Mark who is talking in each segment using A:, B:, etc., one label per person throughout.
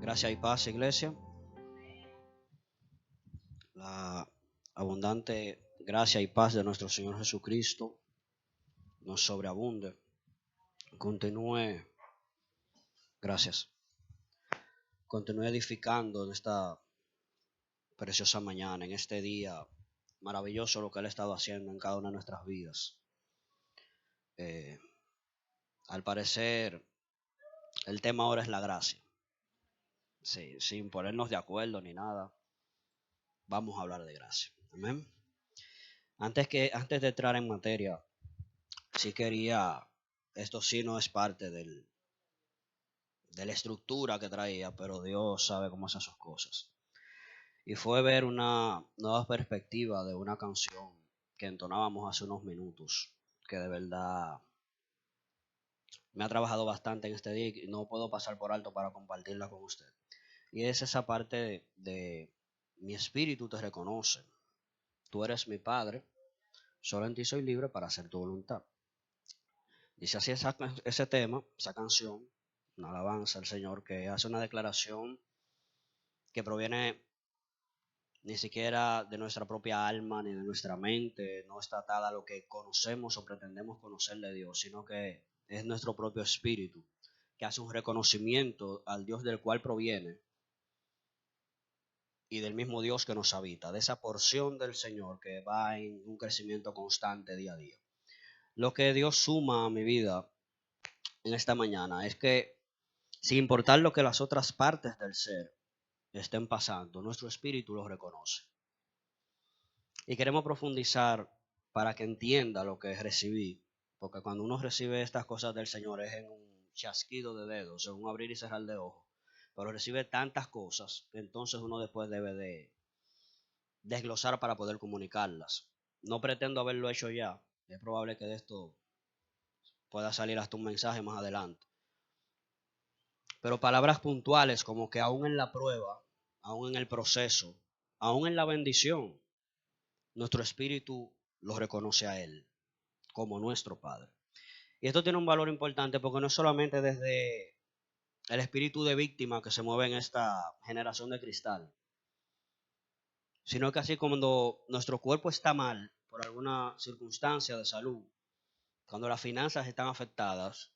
A: Gracia y paz, iglesia. La abundante gracia y paz de nuestro Señor Jesucristo nos sobreabunde. Continúe, gracias. Continúe edificando en esta preciosa mañana, en este día maravilloso lo que Él ha estado haciendo en cada una de nuestras vidas. Al parecer, el tema ahora es la gracia. Sí, sin ponernos de acuerdo ni nada, vamos a hablar de gracia. Amén. Antes de entrar en materia, sí quería, esto sí no es parte de la estructura que traía, pero Dios sabe cómo hace sus cosas. Y fue ver una nueva perspectiva de una canción que entonábamos hace unos minutos, que de verdad me ha trabajado bastante en este día y no puedo pasar por alto para compartirla con usted. Y es esa parte de mi espíritu te reconoce. Tú eres mi Padre, solo en ti soy libre para hacer tu voluntad. Dice así ese tema, esa canción, una alabanza al Señor que hace una declaración que proviene ni siquiera de nuestra propia alma ni de nuestra mente, no está atada a lo que conocemos o pretendemos conocer de Dios, sino que es nuestro propio espíritu que hace un reconocimiento al Dios del cual proviene y del mismo Dios que nos habita, de esa porción del Señor que va en un crecimiento constante día a día. Lo que Dios suma a mi vida en esta mañana es que, sin importar lo que las otras partes del ser estén pasando, nuestro espíritu lo reconoce. Y queremos profundizar para que entienda lo que recibí, porque cuando uno recibe estas cosas del Señor es en un chasquido de dedos, en un abrir y cerrar de ojos, pero recibe tantas cosas, entonces uno después debe de desglosar para poder comunicarlas. No pretendo haberlo hecho ya, es probable que de esto pueda salir hasta un mensaje más adelante. Pero palabras puntuales como que aún en la prueba, aún en el proceso, aún en la bendición, nuestro espíritu lo reconoce a Él como nuestro Padre. Y esto tiene un valor importante porque no es solamente desde el espíritu de víctima que se mueve en esta generación de cristal, sino que así cuando nuestro cuerpo está mal por alguna circunstancia de salud, cuando las finanzas están afectadas,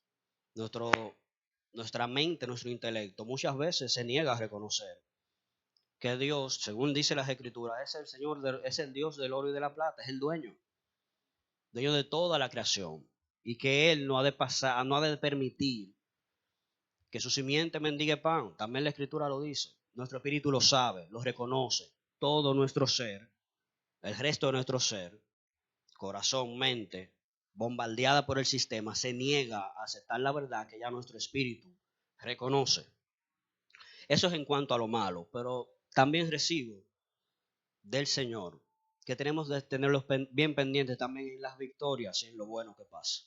A: nuestra mente, nuestro intelecto muchas veces se niega a reconocer que Dios, según dice las Escrituras, es el Señor, es el Dios del oro y de la plata, es el dueño de toda la creación, y que Él no ha de pasar, no ha de permitir que su simiente mendigue pan. También la Escritura lo dice. Nuestro espíritu lo sabe, lo reconoce. Todo nuestro ser, el resto de nuestro ser, corazón, mente, bombardeada por el sistema, se niega a aceptar la verdad que ya nuestro espíritu reconoce. Eso es en cuanto a lo malo, pero también recibo del Señor que tenemos que tenerlos bien pendientes también en las victorias y en lo bueno que pasa.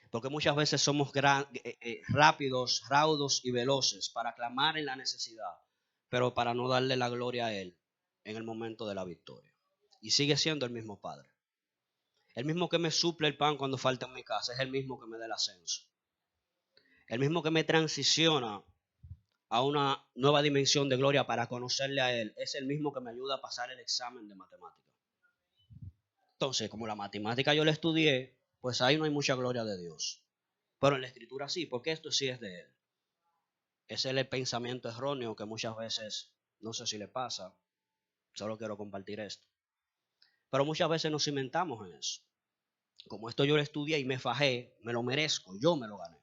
A: Porque muchas veces somos rápidos, raudos y veloces para clamar en la necesidad, pero para no darle la gloria a Él en el momento de la victoria. Y sigue siendo el mismo Padre. El mismo que me suple el pan cuando falta en mi casa es el mismo que me da el ascenso. El mismo que me transiciona a una nueva dimensión de gloria para conocerle a Él es el mismo que me ayuda a pasar el examen de matemática. Entonces, como la matemática yo la estudié, pues ahí no hay mucha gloria de Dios. Pero en la Escritura sí, porque esto sí es de Él. Ese es el pensamiento erróneo que muchas veces, no sé si le pasa, solo quiero compartir esto. Pero muchas veces nos cimentamos en eso. Como esto yo lo estudié y me fajé, me lo merezco, yo me lo gané.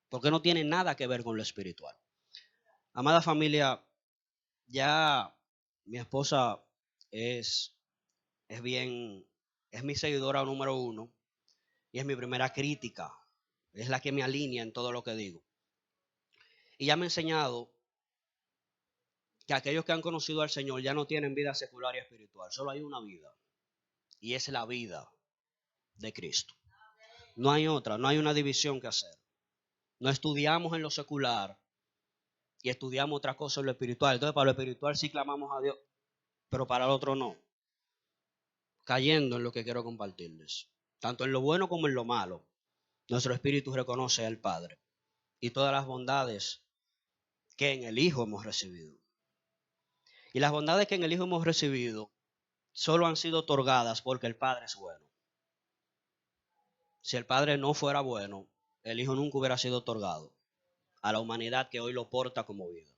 A: Porque no tiene nada que ver con lo espiritual. Amada familia, ya mi esposa es mi seguidora número 1 y es mi primera crítica. Es la que me alinea en todo lo que digo. Y ya me ha enseñado que aquellos que han conocido al Señor ya no tienen vida secular y espiritual, solo hay una vida, y es la vida de Cristo. No hay otra, no hay una división que hacer. No estudiamos en lo secular y estudiamos otra cosa en lo espiritual. Entonces para lo espiritual sí clamamos a Dios, pero para el otro no. Cayendo en lo que quiero compartirles, tanto en lo bueno como en lo malo, nuestro espíritu reconoce al Padre y todas las bondades que en el Hijo hemos recibido. Y las bondades que en el Hijo hemos recibido solo han sido otorgadas porque el Padre es bueno. Si el Padre no fuera bueno, el Hijo nunca hubiera sido otorgado a la humanidad que hoy lo porta como vida.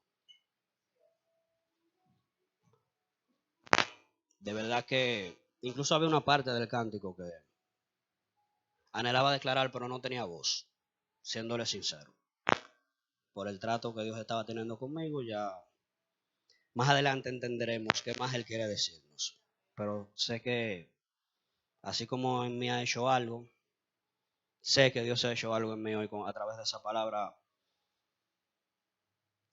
A: De verdad que incluso había una parte del cántico que anhelaba declarar, pero no tenía voz, siéndole sincero. Por el trato que Dios estaba teniendo conmigo, ya más adelante entenderemos qué más Él quiere decirnos. Pero sé que así como en mí ha hecho algo, sé que Dios ha hecho algo en mí hoy a través de esa palabra.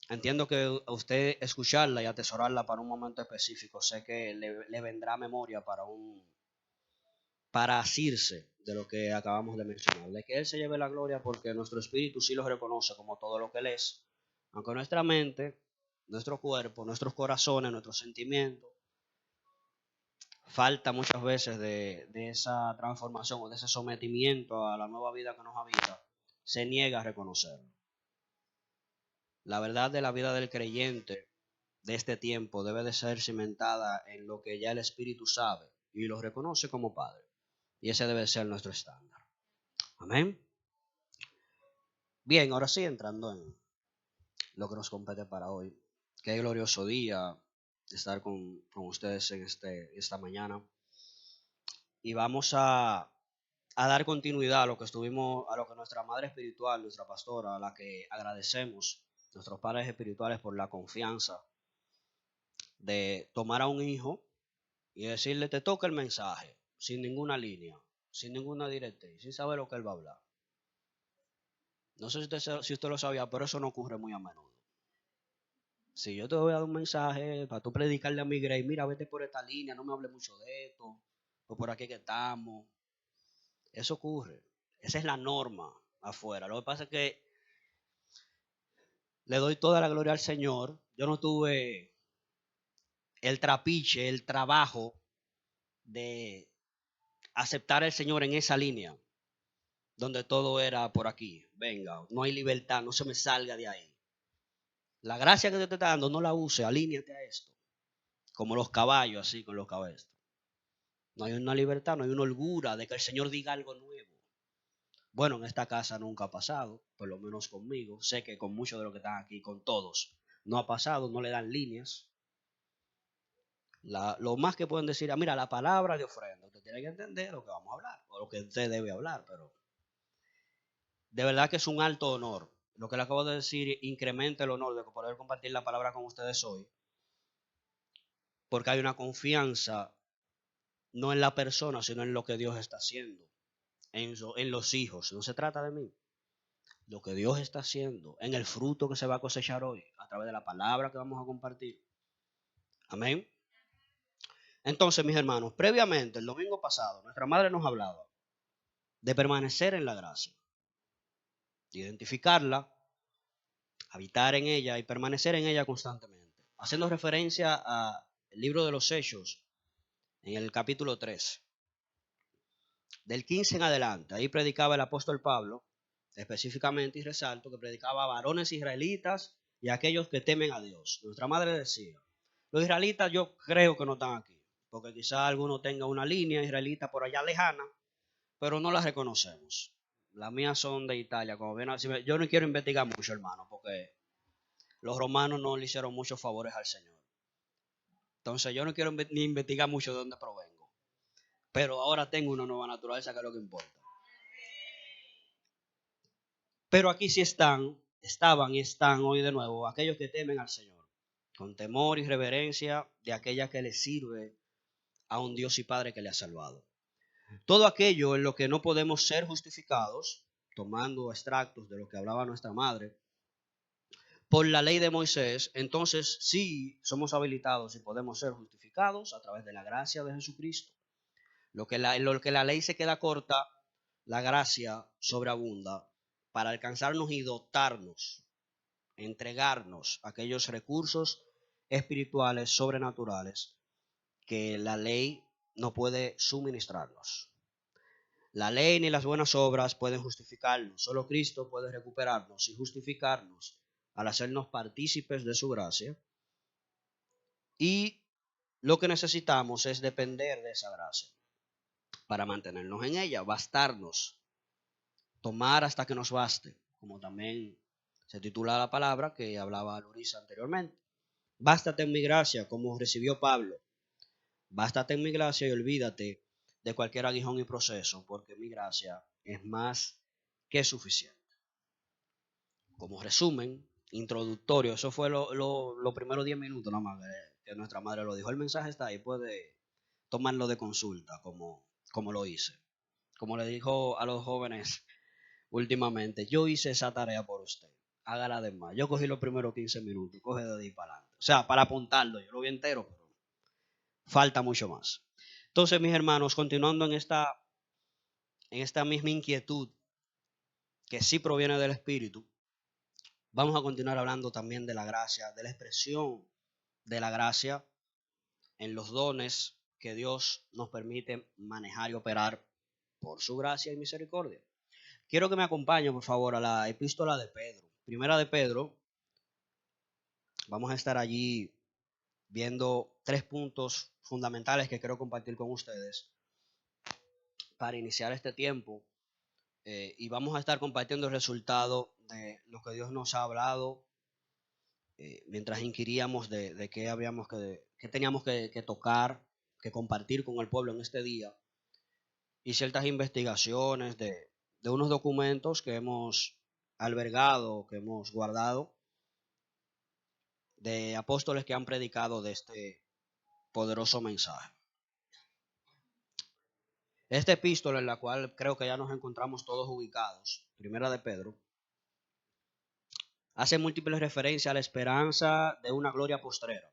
A: Entiendo que a usted escucharla y atesorarla para un momento específico, sé que le vendrá memoria para asirse de lo que acabamos de mencionar, de que Él se lleve la gloria porque nuestro espíritu sí lo reconoce como todo lo que Él es, aunque nuestra mente, nuestro cuerpo, nuestros corazones, nuestros sentimientos, falta muchas veces de esa transformación o de ese sometimiento a la nueva vida que nos habita, se niega a reconocerlo. La verdad de la vida del creyente de este tiempo debe de ser cimentada en lo que ya el Espíritu sabe y lo reconoce como Padre. Y ese debe ser nuestro estándar. Amén. Bien, ahora sí, entrando en lo que nos compete para hoy. Qué glorioso día estar con ustedes en esta mañana. Y vamos a dar continuidad a lo que a lo que nuestra madre espiritual, nuestra pastora, a la que agradecemos, nuestros padres espirituales, por la confianza de tomar a un hijo y decirle, te toca el mensaje, sin ninguna línea, sin ninguna directriz, sin saber lo que él va a hablar. No sé si usted lo sabía, pero eso no ocurre muy a menudo. Si yo te voy a dar un mensaje para tú predicarle a mi Grey, mira, vete por esta línea, no me hable mucho de esto, o por aquí que estamos. Eso ocurre. Esa es la norma afuera. Lo que pasa es que le doy toda la gloria al Señor. Yo no tuve el trapiche, el trabajo de aceptar al Señor en esa línea, donde todo era por aquí. Venga, no hay libertad, no se me salga de ahí. La gracia que Dios te está dando, no la use, alíñate a esto. Como los caballos, así con los cabezos. No hay una libertad, no hay una holgura de que el Señor diga algo nuevo. Bueno, en esta casa nunca ha pasado, por lo menos conmigo. Sé que con muchos de los que están aquí, con todos, no ha pasado, no le dan líneas. Lo más que pueden decir, mira, la palabra de ofrenda. Usted tiene que entender lo que vamos a hablar, o lo que usted debe hablar, pero de verdad que es un alto honor. Lo que le acabo de decir incrementa el honor de poder compartir la palabra con ustedes hoy, porque hay una confianza no en la persona, sino en lo que Dios está haciendo, en los hijos. No se trata de mí. Lo que Dios está haciendo, en el fruto que se va a cosechar hoy, a través de la palabra que vamos a compartir. Amén. Entonces, mis hermanos, previamente, el domingo pasado, nuestra madre nos hablaba de permanecer en la gracia, de identificarla, habitar en ella y permanecer en ella constantemente. Haciendo referencia al libro de los Hechos, en el capítulo 3, del 15 en adelante. Ahí predicaba el apóstol Pablo, específicamente, y resalto que predicaba a varones israelitas y a aquellos que temen a Dios. Nuestra madre decía, los israelitas yo creo que no están aquí, porque quizá alguno tenga una línea israelita por allá lejana, pero no la reconocemos. Las mías son de Italia. Como ven, yo no quiero investigar mucho, hermano, porque los romanos no le hicieron muchos favores al Señor. Entonces yo no quiero ni investigar mucho de dónde provengo. Pero ahora tengo una nueva naturaleza, que es lo que importa. Pero aquí sí estaban y están hoy de nuevo aquellos que temen al Señor, con temor y reverencia de aquella que le sirve a un Dios y Padre que le ha salvado. Todo aquello en lo que no podemos ser justificados, tomando extractos de lo que hablaba nuestra madre, por la ley de Moisés, entonces sí somos habilitados y podemos ser justificados a través de la gracia de Jesucristo. Lo que la ley se queda corta, la gracia sobreabunda para alcanzarnos y dotarnos, entregarnos aquellos recursos espirituales sobrenaturales que la ley no puede suministrarnos. La ley ni las buenas obras pueden justificarnos. Solo Cristo puede recuperarnos y justificarnos al hacernos partícipes de su gracia. Y lo que necesitamos es depender de esa gracia para mantenernos en ella, bastarnos, tomar hasta que nos baste, como también se titula la palabra que hablaba Luis anteriormente. Bástate en mi gracia, como recibió Pablo. Bástate en mi gracia y olvídate de cualquier aguijón y proceso, porque mi gracia es más que suficiente. Como resumen introductorio, eso fue los primeros 10 minutos nada más que nuestra madre lo dijo. El mensaje está ahí, puede tomarlo de consulta, como lo hice. Como le dijo a los jóvenes últimamente, yo hice esa tarea por usted, hágala de más. Yo cogí los primeros 15 minutos, coge de ahí para adelante. O sea, para apuntarlo, yo lo vi entero, pero falta mucho más. Entonces, mis hermanos, continuando en esta misma inquietud que sí proviene del Espíritu, vamos a continuar hablando también de la gracia, de la expresión de la gracia en los dones que Dios nos permite manejar y operar por su gracia y misericordia. Quiero que me acompañen, por favor, a la epístola de Pedro. Primera de Pedro. Vamos a estar allí viendo 3 puntos fundamentales que quiero compartir con ustedes para iniciar este tiempo. Y vamos a estar compartiendo el resultado de lo que Dios nos ha hablado mientras inquiríamos de qué teníamos que tocar, que compartir con el pueblo en este día, y ciertas investigaciones de unos documentos que hemos albergado, que hemos guardado, de apóstoles que han predicado de este poderoso mensaje. Esta epístola, en la cual creo que ya nos encontramos todos ubicados, Primera de Pedro, hace múltiples referencias a la esperanza de una gloria postrera,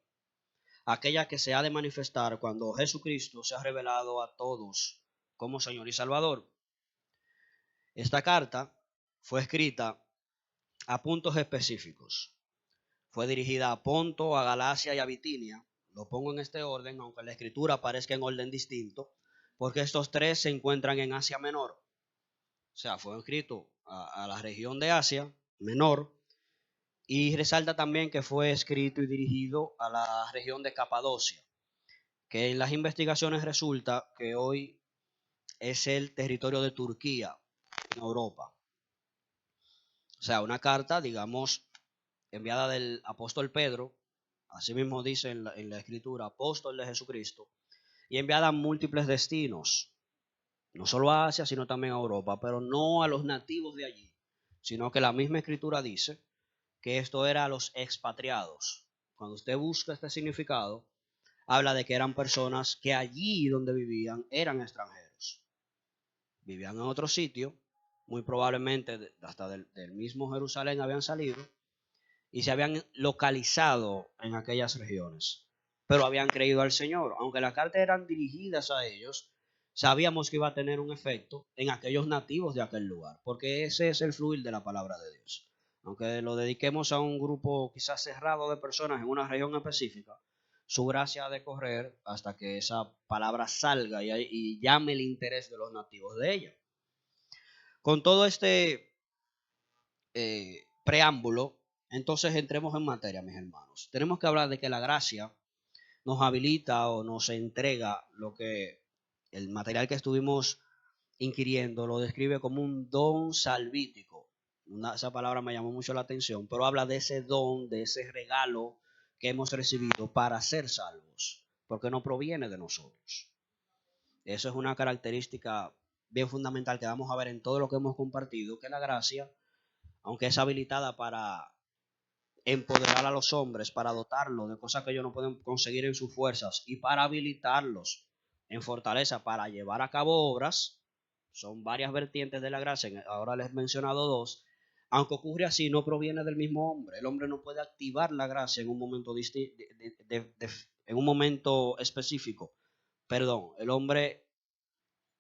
A: aquella que se ha de manifestar cuando Jesucristo se ha revelado a todos como Señor y Salvador. Esta carta fue escrita a puntos específicos. Fue dirigida a Ponto, a Galacia y a Bitinia. Lo pongo en este orden, aunque la escritura aparezca en orden distinto, porque estos 3 se encuentran en Asia Menor. O sea, fue escrito a la región de Asia Menor, y resalta también que fue escrito y dirigido a la región de Capadocia, que en las investigaciones resulta que hoy es el territorio de Turquía, en Europa. O sea, una carta, digamos, enviada del apóstol Pedro, así mismo dice en la escritura, apóstol de Jesucristo, y enviada a múltiples destinos, no solo a Asia, sino también a Europa, pero no a los nativos de allí, sino que la misma escritura dice que esto era a los expatriados. Cuando usted busca este significado, habla de que eran personas que allí donde vivían eran extranjeros. Vivían en otro sitio, muy probablemente hasta del mismo Jerusalén habían salido y se habían localizado en aquellas regiones, pero habían creído al Señor. Aunque las cartas eran dirigidas a ellos, sabíamos que iba a tener un efecto en aquellos nativos de aquel lugar, porque ese es el fluir de la palabra de Dios. Aunque lo dediquemos a un grupo quizás cerrado de personas en una región específica, su gracia ha de correr hasta que esa palabra salga y llame el interés de los nativos de ella. Con todo este preámbulo, entonces entremos en materia, mis hermanos. Tenemos que hablar de que la gracia nos habilita o nos entrega lo que el material que estuvimos inquiriendo lo describe como un don salvítico. Esa palabra me llamó mucho la atención, pero habla de ese don, de ese regalo que hemos recibido para ser salvos, porque no proviene de nosotros. Eso es una característica bien fundamental que vamos a ver en todo lo que hemos compartido, que la gracia, aunque es habilitada para empoderar a los hombres, para dotarlos de cosas que ellos no pueden conseguir en sus fuerzas y para habilitarlos en fortaleza para llevar a cabo obras, son varias vertientes de la gracia, ahora les he mencionado 2, aunque ocurre así, no proviene del mismo hombre. El hombre no puede activar la gracia en un momento en un momento específico. Perdón, el hombre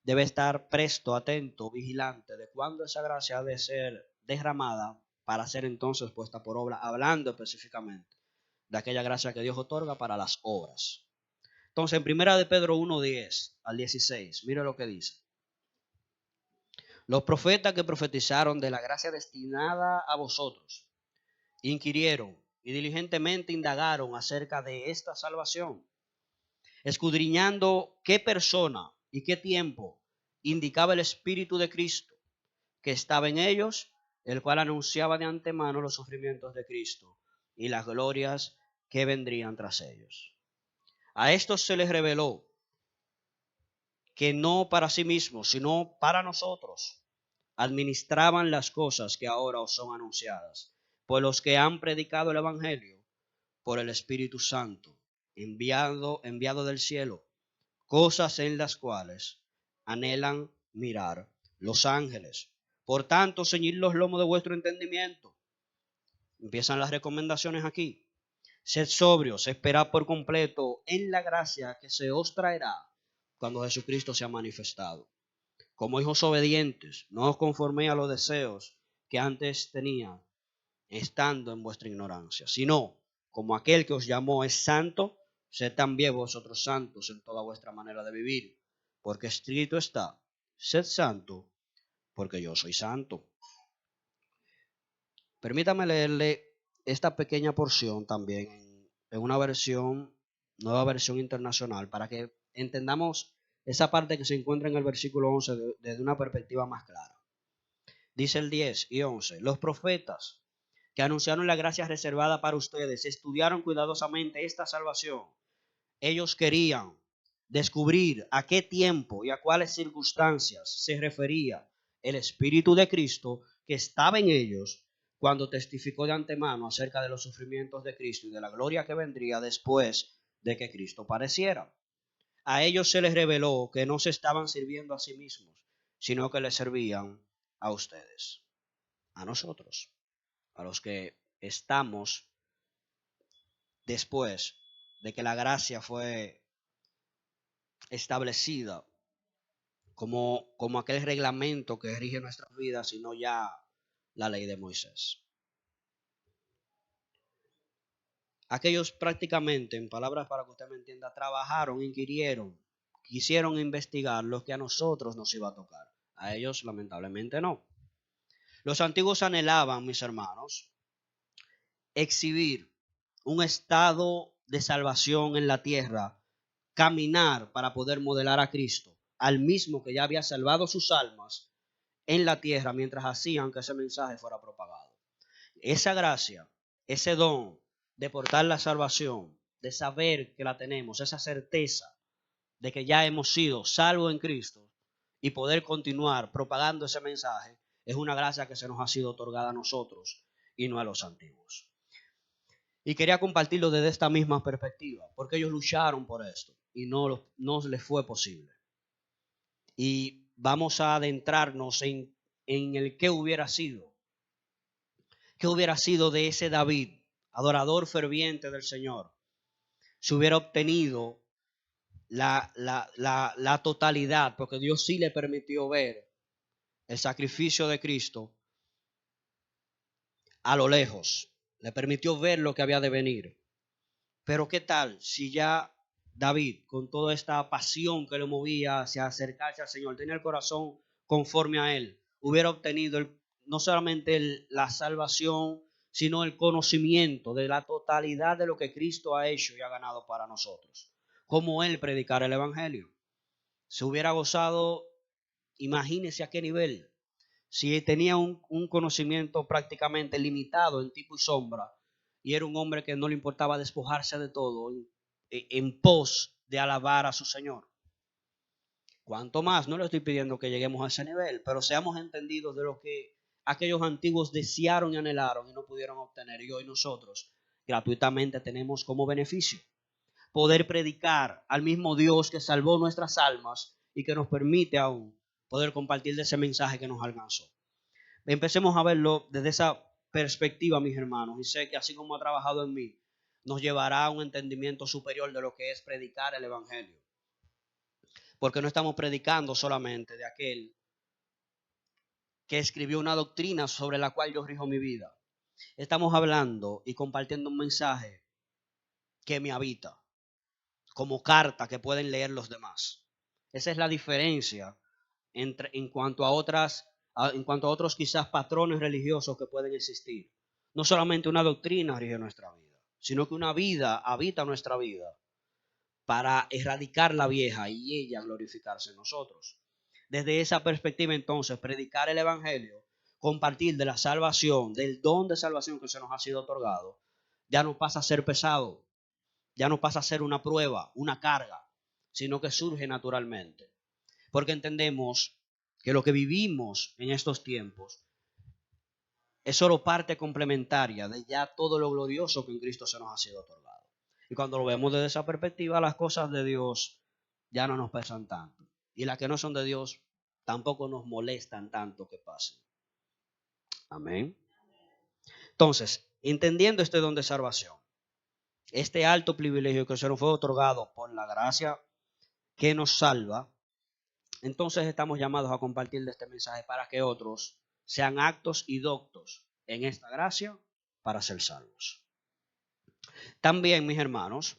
A: debe estar presto, atento, vigilante de cuándo esa gracia ha de ser derramada para ser entonces puesta por obra, hablando específicamente de aquella gracia que Dios otorga para las obras. Entonces, en primera de Pedro 1:10 al 16, mire lo que dice. Los profetas que profetizaron de la gracia destinada a vosotros, inquirieron y diligentemente indagaron acerca de esta salvación, escudriñando qué persona y qué tiempo indicaba el Espíritu de Cristo que estaba en ellos, el cual anunciaba de antemano los sufrimientos de Cristo y las glorias que vendrían tras ellos. A estos se les reveló que no para sí mismos, sino para nosotros, administraban las cosas que ahora os son anunciadas, por los que han predicado el Evangelio por el Espíritu Santo, enviado del cielo, cosas en las cuales anhelan mirar los ángeles. Por tanto, ceñid los lomos de vuestro entendimiento. Empiezan las recomendaciones aquí. Sed sobrios, esperad por completo en la gracia que se os traerá cuando Jesucristo sea manifestado. Como hijos obedientes, no os conforméis a los deseos que antes tenían, estando en vuestra ignorancia, sino como aquel que os llamó es santo, sed también vosotros santos en toda vuestra manera de vivir, porque escrito está, sed santo, porque yo soy santo. Permítame leerle esta pequeña porción también en una nueva versión internacional, para que entendamos esa parte que se encuentra en el versículo 11 desde una perspectiva más clara. Dice el 10 y 11, los profetas que anunciaron la gracia reservada para ustedes estudiaron cuidadosamente esta salvación. Ellos querían descubrir a qué tiempo y a cuáles circunstancias se refería el Espíritu de Cristo que estaba en ellos cuando testificó de antemano acerca de los sufrimientos de Cristo y de la gloria que vendría después de que Cristo pareciera. A ellos se les reveló que no se estaban sirviendo a sí mismos, sino que les servían a ustedes, a nosotros, a los que estamos después de que la gracia fue establecida como aquel reglamento que rige nuestras vidas, sino ya la ley de Moisés. Aquellos prácticamente, en palabras para que usted me entienda, trabajaron, inquirieron, quisieron investigar lo que a nosotros nos iba a tocar. A ellos lamentablemente no. Los antiguos anhelaban, mis hermanos, exhibir un estado de salvación en la tierra, caminar para poder modelar a Cristo, al mismo que ya había salvado sus almas en la tierra mientras hacían que ese mensaje fuera propagado. Esa gracia, ese don de portar la salvación, de saber que la tenemos, esa certeza de que ya hemos sido salvos en Cristo y poder continuar propagando ese mensaje, es una gracia que se nos ha sido otorgada a nosotros y no a los antiguos. Y quería compartirlo desde esta misma perspectiva, porque ellos lucharon por esto y no les fue posible. Y vamos a adentrarnos en el qué hubiera sido. ¿Qué hubiera sido de ese David, adorador ferviente del Señor, si hubiera obtenido la totalidad? Porque Dios sí le permitió ver el sacrificio de Cristo a lo lejos. Le permitió ver lo que había de venir. Pero ¿qué tal si ya David, con toda esta pasión que lo movía hacia acercarse al Señor, tenía el corazón conforme a Él, hubiera obtenido no solamente la salvación, sino el conocimiento de la totalidad de lo que Cristo ha hecho y ha ganado para nosotros? Como Él predicar el Evangelio. Se hubiera gozado, imagínese a qué nivel. Si tenía un conocimiento prácticamente limitado en tipo y sombra, y era un hombre que no le importaba despojarse de todo en pos de alabar a su Señor. Cuanto más, no le estoy pidiendo que lleguemos a ese nivel, pero seamos entendidos de lo que aquellos antiguos desearon y anhelaron y no pudieron obtener, y hoy nosotros gratuitamente tenemos como beneficio poder predicar al mismo Dios que salvó nuestras almas y que nos permite aún poder compartir de ese mensaje que nos alcanzó. Empecemos a verlo desde esa perspectiva, mis hermanos, y sé que así como ha trabajado en mí, nos llevará a un entendimiento superior de lo que es predicar el Evangelio. Porque no estamos predicando solamente de aquel que escribió una doctrina sobre la cual yo rijo mi vida. Estamos hablando y compartiendo un mensaje que me habita, como carta que pueden leer los demás. Esa es la diferencia en cuanto a otros quizás patrones religiosos que pueden existir. No solamente una doctrina rige nuestra vida, sino que una vida habita nuestra vida para erradicar la vieja y ella glorificarse en nosotros. Desde esa perspectiva, entonces, predicar el Evangelio, compartir de la salvación, del don de salvación que se nos ha sido otorgado, ya no pasa a ser pesado, ya no pasa a ser una prueba, una carga, sino que surge naturalmente. Porque entendemos que lo que vivimos en estos tiempos es solo parte complementaria de ya todo lo glorioso que en Cristo se nos ha sido otorgado. Y cuando lo vemos desde esa perspectiva, las cosas de Dios ya no nos pesan tanto. Y las que no son de Dios tampoco nos molestan tanto que pasen. Amén. Entonces, entendiendo este don de salvación, este alto privilegio que se nos fue otorgado por la gracia que nos salva, entonces estamos llamados a compartir de este mensaje para que otros sean actos y doctos en esta gracia para ser salvos. También, mis hermanos,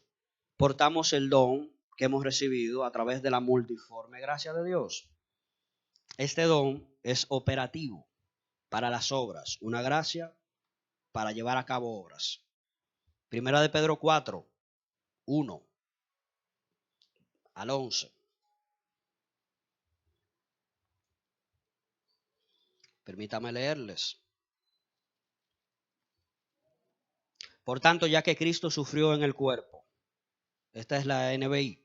A: portamos el don que hemos recibido a través de la multiforme gracia de Dios. Este don es operativo para las obras, una gracia para llevar a cabo obras. Primera de Pedro 4, 1 al 11. Permítame leerles. Por tanto, ya que Cristo sufrió en el cuerpo, esta es la NBI,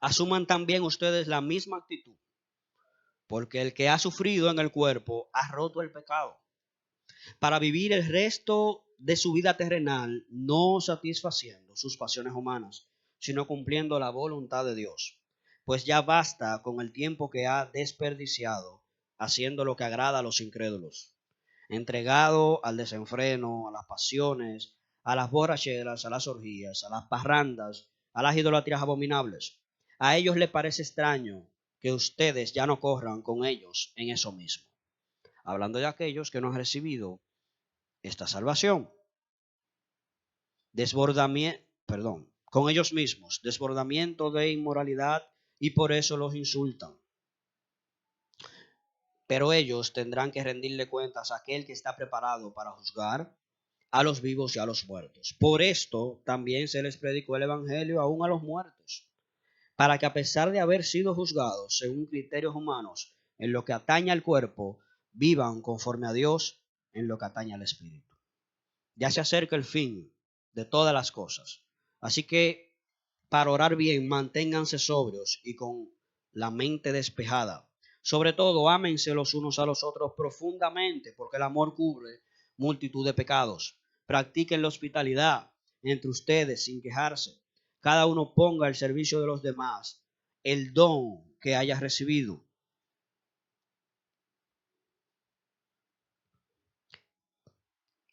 A: asuman también ustedes la misma actitud, porque el que ha sufrido en el cuerpo ha roto el pecado, para vivir el resto de su vida terrenal no satisfaciendo sus pasiones humanas, sino cumpliendo la voluntad de Dios. Pues ya basta con el tiempo que ha desperdiciado haciendo lo que agrada a los incrédulos, entregado al desenfreno, a las pasiones, a las borracheras, a las orgías, a las parrandas, a las idolatrías abominables. A ellos les parece extraño que ustedes ya no corran con ellos en eso mismo. Hablando de aquellos que no han recibido esta salvación. Con ellos mismos, desbordamiento de inmoralidad, y por eso los insultan. Pero ellos tendrán que rendirle cuentas a aquel que está preparado para juzgar a los vivos y a los muertos. Por esto también se les predicó el evangelio aún a los muertos, para que a pesar de haber sido juzgados según criterios humanos en lo que atañe al cuerpo, vivan conforme a Dios en lo que atañe al espíritu. Ya se acerca el fin de todas las cosas. Así que para orar bien, manténganse sobrios y con la mente despejada. Sobre todo, ámense los unos a los otros profundamente, porque el amor cubre multitud de pecados. Practiquen la hospitalidad entre ustedes sin quejarse. Cada uno ponga al servicio de los demás el don que haya recibido,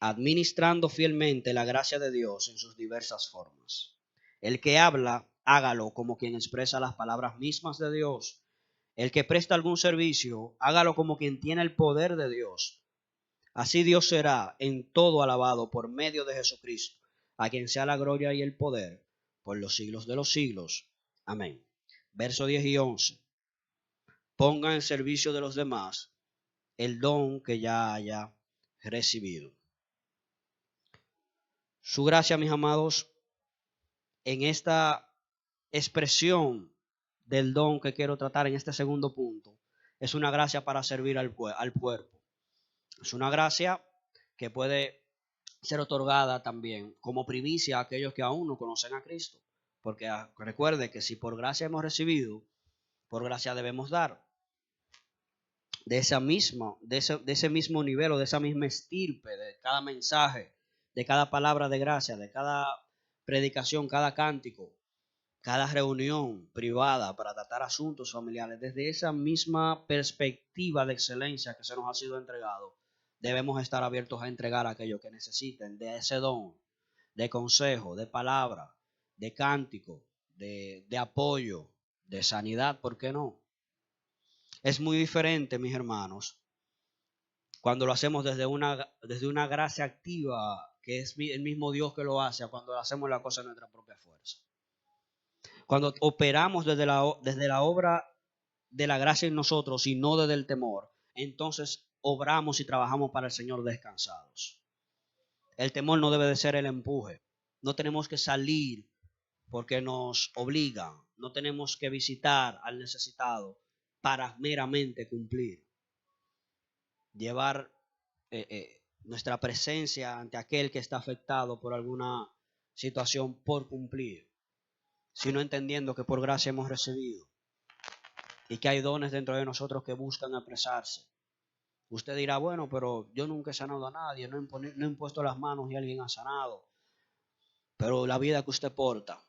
A: administrando fielmente la gracia de Dios en sus diversas formas. El que habla, hágalo como quien expresa las palabras mismas de Dios. El que presta algún servicio, hágalo como quien tiene el poder de Dios. Así Dios será en todo alabado por medio de Jesucristo, a quien sea la gloria y el poder por los siglos de los siglos. Amén. Verso 10 y 11. Pongan en servicio de los demás el don que ya haya recibido. Su gracia, mis amados, en esta expresión del don que quiero tratar en este segundo punto, es una gracia para servir al cuerpo. Es una gracia que puede ser otorgada también como primicia a aquellos que aún no conocen a Cristo. Porque recuerde que si por gracia hemos recibido, por gracia debemos dar. De ese mismo nivel o de esa misma estirpe, de cada mensaje, de cada palabra de gracia, de cada predicación, cada cántico, cada reunión privada para tratar asuntos familiares, desde esa misma perspectiva de excelencia que se nos ha sido entregado, debemos estar abiertos a entregar a aquellos que necesiten de ese don, de consejo, de palabra, de cántico, de apoyo, de sanidad, ¿por qué no? Es muy diferente, mis hermanos, cuando lo hacemos desde una gracia activa, que es el mismo Dios que lo hace, a cuando hacemos la cosa en nuestra propia fuerza. Cuando operamos desde la obra de la gracia en nosotros y no desde el temor, entonces obramos y trabajamos para el Señor descansados. El temor no debe de ser el empuje. No tenemos que salir porque nos obligan. No tenemos que visitar al necesitado para meramente cumplir. Llevar nuestra presencia ante aquel que está afectado por alguna situación por cumplir, sino entendiendo que por gracia hemos recibido y que hay dones dentro de nosotros que buscan expresarse. Usted dirá, bueno, pero yo nunca he sanado a nadie, no he impuesto las manos y alguien ha sanado. Pero la vida que usted porta,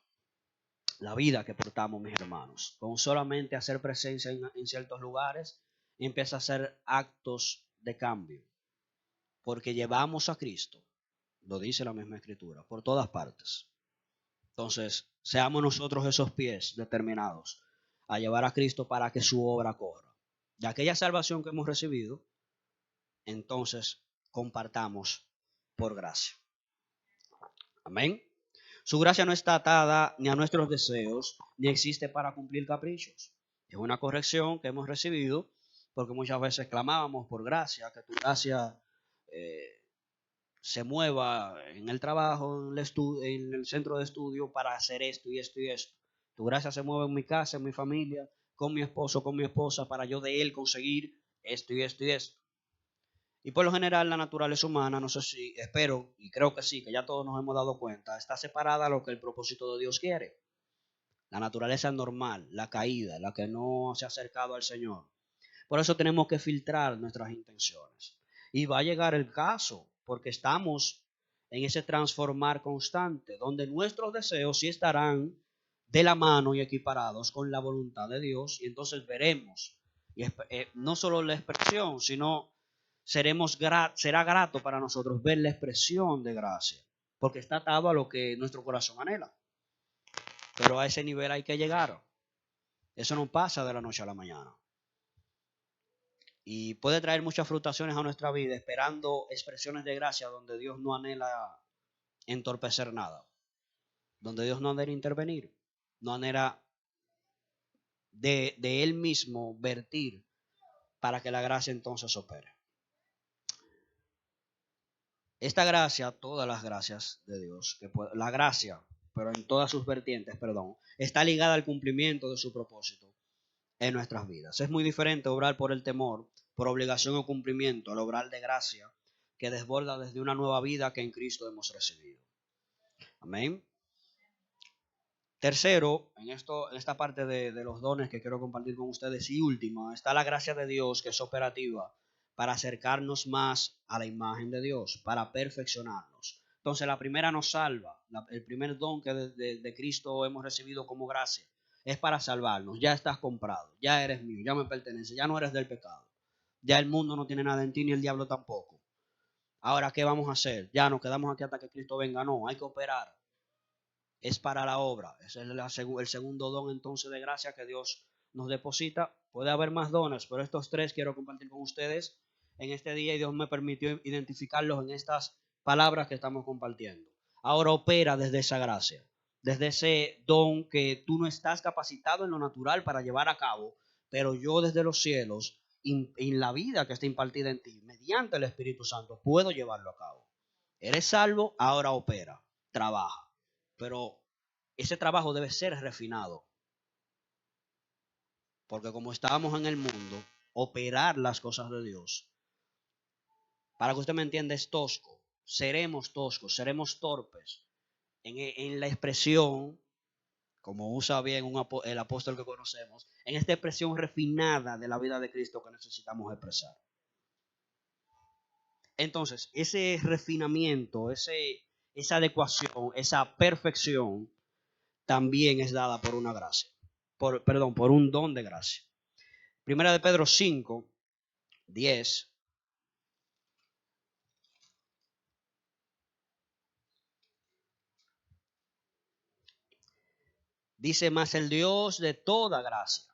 A: la vida que portamos, mis hermanos, con solamente hacer presencia en ciertos lugares, empieza a hacer actos de cambio. Porque llevamos a Cristo, lo dice la misma Escritura, por todas partes. Entonces, seamos nosotros esos pies determinados a llevar a Cristo para que su obra corra. De aquella salvación que hemos recibido, entonces compartamos por gracia. Amén. Su gracia no está atada ni a nuestros deseos, ni existe para cumplir caprichos. Es una corrección que hemos recibido porque muchas veces clamábamos por gracia, que tu gracia se mueva en el trabajo, en el centro de estudio para hacer esto y esto y esto. Tu gracia se mueve en mi casa, en mi familia, con mi esposo, con mi esposa, para yo de él conseguir esto y esto y esto. Y por lo general la naturaleza humana, no sé si, espero y creo que sí, que ya todos nos hemos dado cuenta, está separada a lo que el propósito de Dios quiere. La naturaleza normal, la caída, la que no se ha acercado al Señor. Por eso tenemos que filtrar nuestras intenciones. Y va a llegar el caso, porque estamos en ese transformar constante, donde nuestros deseos sí estarán de la mano y equiparados con la voluntad de Dios. Y entonces veremos, y no solo la expresión, sino será grato para nosotros ver la expresión de gracia, porque está atado a lo que nuestro corazón anhela. Pero a ese nivel hay que llegar. Eso no pasa de la noche a la mañana. Y puede traer muchas frustraciones a nuestra vida, esperando expresiones de gracia donde Dios no anhela entorpecer nada, donde Dios no anhela intervenir, no anhela de Él mismo vertir para que la gracia entonces opere. Esta gracia, todas las gracias de Dios, la gracia, pero en todas sus vertientes, está ligada al cumplimiento de su propósito en nuestras vidas. Es muy diferente obrar por el temor, por obligación o cumplimiento, al obrar de gracia que desborda desde una nueva vida que en Cristo hemos recibido. Amén. Tercero, en esta parte de los dones que quiero compartir con ustedes, y última, está la gracia de Dios, que es operativa para acercarnos más a la imagen de Dios, para perfeccionarnos. Entonces la primera nos salva, el primer don que de Cristo hemos recibido como gracia es para salvarnos. Ya estás comprado, ya eres mío, ya me pertenece, ya no eres del pecado, ya el mundo no tiene nada en ti ni el diablo tampoco. Ahora, ¿qué vamos a hacer? Ya nos quedamos aquí hasta que Cristo venga. No, hay que operar. Es para la obra. Ese es el segundo don entonces de gracia que Dios nos deposita. Puede haber más dones, pero estos tres quiero compartir con ustedes en este día y Dios me permitió identificarlos en estas palabras que estamos compartiendo. Ahora opera desde esa gracia, desde ese don que tú no estás capacitado en lo natural para llevar a cabo, pero yo desde los cielos, en la vida que está impartida en ti, mediante el Espíritu Santo, puedo llevarlo a cabo. Eres salvo, ahora opera, trabaja. Pero ese trabajo debe ser refinado. Porque como estábamos en el mundo, operar las cosas de Dios, para que usted me entienda, es tosco. Seremos toscos, seremos torpes en la expresión, como usa bien el apóstol que conocemos, en esta expresión refinada de la vida de Cristo que necesitamos expresar. Entonces, ese refinamiento, esa adecuación, esa perfección, también es dada por una gracia. Por un don de gracia. Primera de Pedro 5, 10. Dice, mas el Dios de toda gracia,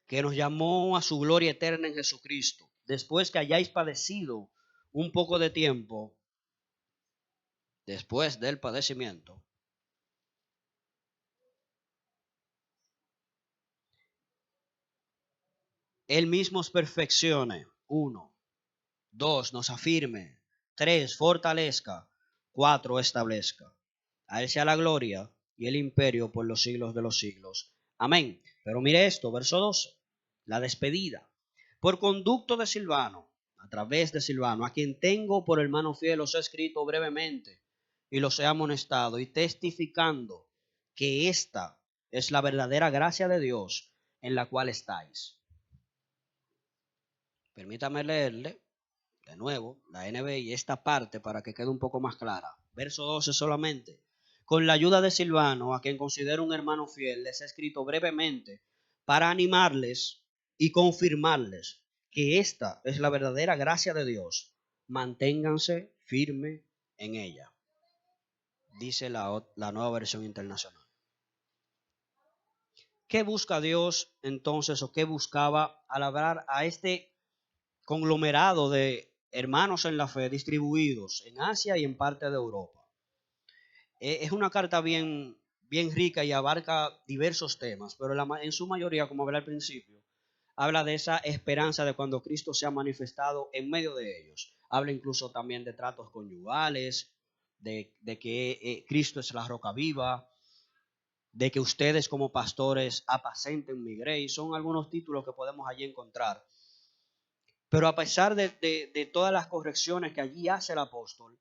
A: que nos llamó a su gloria eterna en Jesucristo, después que hayáis padecido un poco de tiempo, después del padecimiento, Él mismo os perfeccione. 1. 2. Nos afirme. 3, fortalezca. 4, establezca. A Él sea la gloria y el imperio por los siglos de los siglos. Amén. Pero mire esto, verso 12, la despedida. Por conducto de Silvano, a través de Silvano, a quien tengo por hermano fiel, os he escrito brevemente y los he amonestado y testificando que esta es la verdadera gracia de Dios en la cual estáis. Permítame leerle de nuevo la NBI esta parte para que quede un poco más clara. Verso 12 solamente. Con la ayuda de Silvano, a quien considero un hermano fiel, les he escrito brevemente para animarles y confirmarles que esta es la verdadera gracia de Dios. Manténganse firmes en ella, dice la nueva versión internacional. ¿Qué busca Dios entonces o qué buscaba al hablar a este conglomerado de hermanos en la fe distribuidos en Asia y en parte de Europa? Es una carta bien rica y abarca diversos temas, pero en su mayoría, como hablé al principio, habla de esa esperanza de cuando Cristo se ha manifestado en medio de ellos. Habla incluso también de tratos conyugales, de que Cristo es la roca viva, de que ustedes como pastores apacenten mi grey. Son algunos títulos que podemos allí encontrar. Pero a pesar de todas las correcciones que allí hace el apóstol,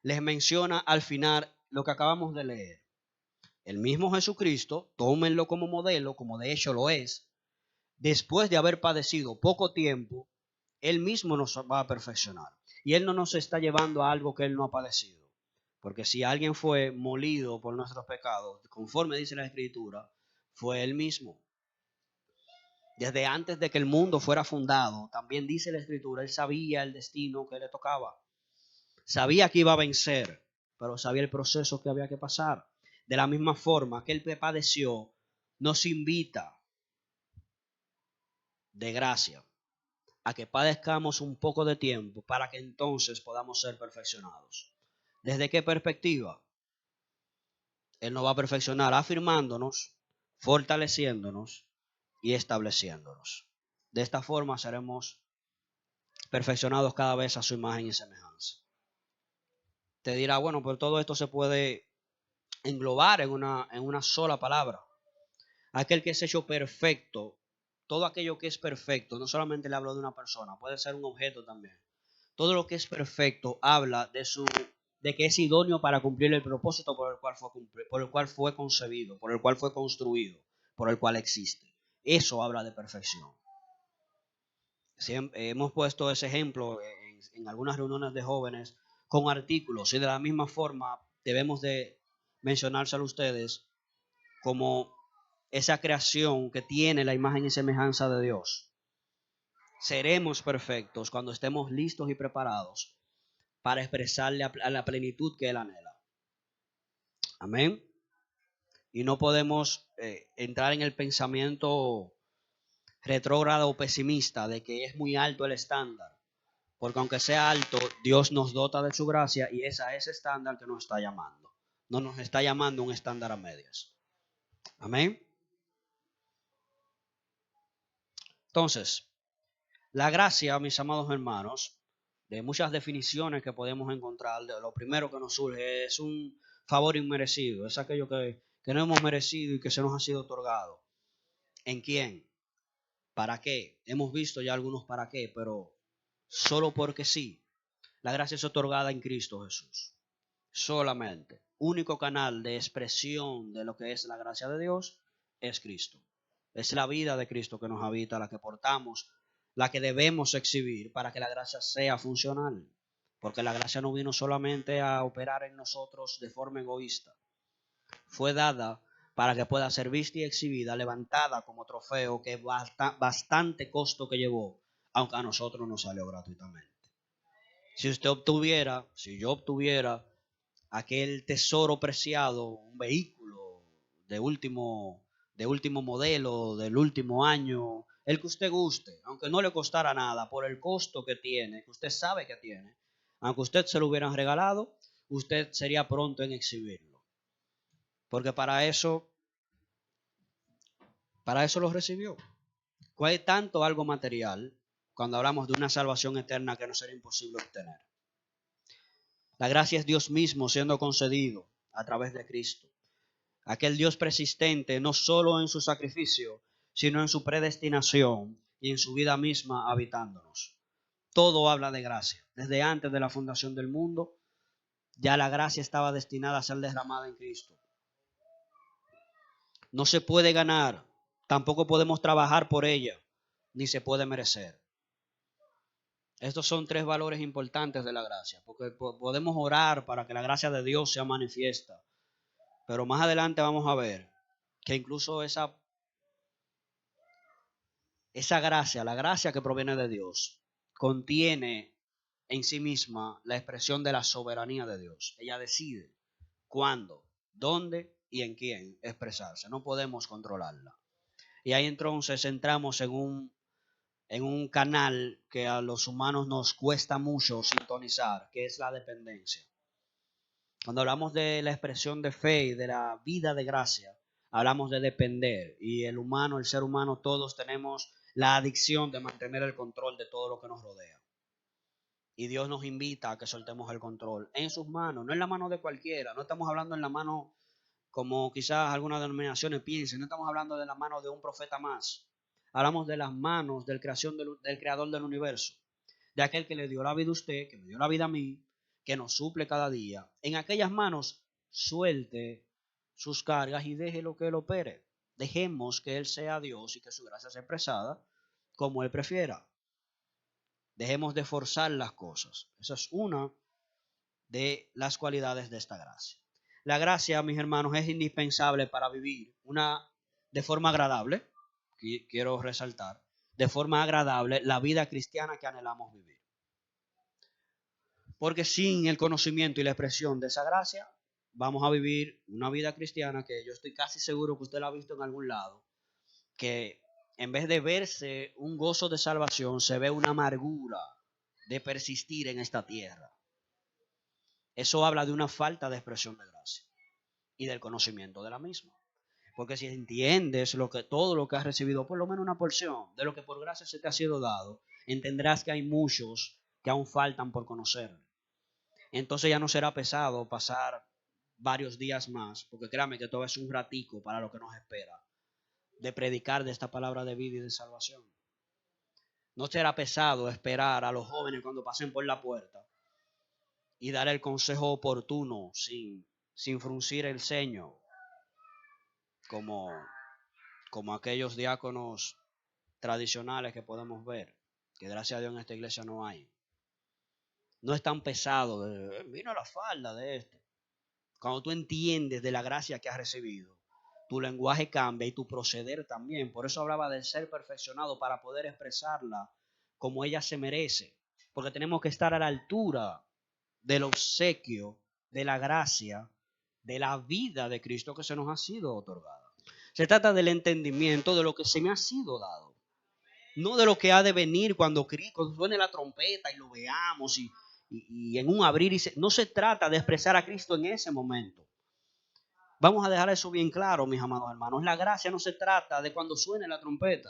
A: les menciona al final lo que acabamos de leer. El mismo Jesucristo, tómenlo como modelo, como de hecho lo es, después de haber padecido poco tiempo, Él mismo nos va a perfeccionar. Y Él no nos está llevando a algo que Él no ha padecido. Porque si alguien fue molido por nuestros pecados, conforme dice la Escritura, fue Él mismo. Desde antes de que el mundo fuera fundado, también dice la Escritura, Él sabía el destino que le tocaba. Sabía que iba a vencer, pero sabía el proceso que había que pasar. De la misma forma que Él padeció, nos invita de gracia a que padezcamos un poco de tiempo para que entonces podamos ser perfeccionados. ¿Desde qué perspectiva? Él nos va a perfeccionar afirmándonos, fortaleciéndonos y estableciéndonos. De esta forma seremos perfeccionados cada vez a su imagen y semejanza. Te dirá, bueno, pero todo esto se puede englobar en una sola palabra. Aquel que es hecho perfecto, todo aquello que es perfecto, no solamente le hablo de una persona, puede ser un objeto también. Todo lo que es perfecto habla de que es idóneo para cumplir el propósito por el cual fue concebido, por el cual fue construido, por el cual existe. Eso habla de perfección. Hemos puesto ese ejemplo en algunas reuniones de jóvenes con artículos y de la misma forma debemos de mencionárselo a ustedes como esa creación que tiene la imagen y semejanza de Dios. Seremos perfectos cuando estemos listos y preparados para expresarle a la plenitud que Él anhela. Amén. Y no podemos entrar en el pensamiento retrógrado o pesimista de que es muy alto el estándar. Porque aunque sea alto, Dios nos dota de su gracia y es a ese estándar que nos está llamando. No nos está llamando un estándar a medias. Amén. Entonces, la gracia, mis amados hermanos, de muchas definiciones que podemos encontrar, de lo primero que nos surge es un favor inmerecido, es aquello que no hemos merecido y que se nos ha sido otorgado. ¿En quién? ¿Para qué? Hemos visto ya algunos para qué, pero solo porque sí. La gracia es otorgada en Cristo Jesús. Solamente. Único canal de expresión de lo que es la gracia de Dios es Cristo. Es la vida de Cristo que nos habita, la que portamos, la que debemos exhibir para que la gracia sea funcional. Porque la gracia no vino solamente a operar en nosotros de forma egoísta. Fue dada para que pueda ser vista y exhibida, levantada como trofeo, que bastante costo que llevó, aunque a nosotros nos salió gratuitamente. Si yo obtuviera aquel tesoro preciado, un vehículo de último modelo, del último año, el que usted guste, aunque no le costara nada, por el costo que tiene, que usted sabe que tiene, aunque usted se lo hubieran regalado, usted sería pronto en exhibirlo. Porque para eso lo recibió. ¿Cuál es tanto algo material cuando hablamos de una salvación eterna que no será imposible obtener? La gracia es Dios mismo siendo concedido a través de Cristo. Aquel Dios persistente no solo en su sacrificio, sino en su predestinación y en su vida misma habitándonos. Todo habla de gracia. Desde antes de la fundación del mundo, ya la gracia estaba destinada a ser derramada en Cristo. No se puede ganar, tampoco podemos trabajar por ella, ni se puede merecer. Estos son tres valores importantes de la gracia, porque podemos orar para que la gracia de Dios sea manifiesta, pero más adelante vamos a ver que incluso esa gracia, la gracia que proviene de Dios, contiene en sí misma la expresión de la soberanía de Dios. Ella decide cuándo, dónde y en quién expresarse. No podemos controlarla. Y ahí entonces entramos en un canal que a los humanos nos cuesta mucho sintonizar, que es la dependencia. Cuando hablamos de la expresión de fe y de la vida de gracia, hablamos de depender. Y el humano, el ser humano, todos tenemos la adicción de mantener el control de todo lo que nos rodea. Y Dios nos invita a que soltemos el control en sus manos, no en la mano de cualquiera. No estamos hablando en la mano como quizás algunas denominaciones piensen, no estamos hablando de la mano de un profeta más. Hablamos de las manos del creador del universo, de aquel que le dio la vida a usted, que me dio la vida a mí, que nos suple cada día. En aquellas manos suelte sus cargas y déjelo que él opere. Dejemos que él sea Dios y que su gracia sea expresada como él prefiera. Dejemos de forzar las cosas. Esa es una de las cualidades de esta gracia. La gracia, mis hermanos, es indispensable para vivir de forma agradable, quiero resaltar, de forma agradable la vida cristiana que anhelamos vivir. Porque sin el conocimiento y la expresión de esa gracia, vamos a vivir una vida cristiana que yo estoy casi seguro que usted la ha visto en algún lado, que en vez de verse un gozo de salvación, se ve una amargura de persistir en esta tierra. Eso habla de una falta de expresión de gracia y del conocimiento de la misma. Porque si entiendes todo lo que has recibido, por lo menos una porción de lo que por gracia se te ha sido dado, entenderás que hay muchos que aún faltan por conocerlo. Entonces ya no será pesado pasar varios días más, porque créame que todo es un ratico para lo que nos espera, de predicar de esta palabra de vida y de salvación. No será pesado esperar a los jóvenes cuando pasen por la puerta y dar el consejo oportuno sin fruncir el ceño, como aquellos diáconos tradicionales que podemos ver, que gracias a Dios en esta iglesia no hay. No es tan pesado, mira la falda de este. Cuando tú entiendes de la gracia que has recibido, tu lenguaje cambia y tu proceder también. Por eso hablaba del ser perfeccionado para poder expresarla como ella se merece. Porque tenemos que estar a la altura del obsequio, de la gracia, de la vida de Cristo que se nos ha sido otorgada. Se trata del entendimiento de lo que se me ha sido dado. No de lo que ha de venir cuando suene la trompeta y lo veamos y en un abrir no se trata de expresar a Cristo en ese momento. Vamos a dejar eso bien claro, mis amados hermanos. La gracia no se trata de cuando suene la trompeta.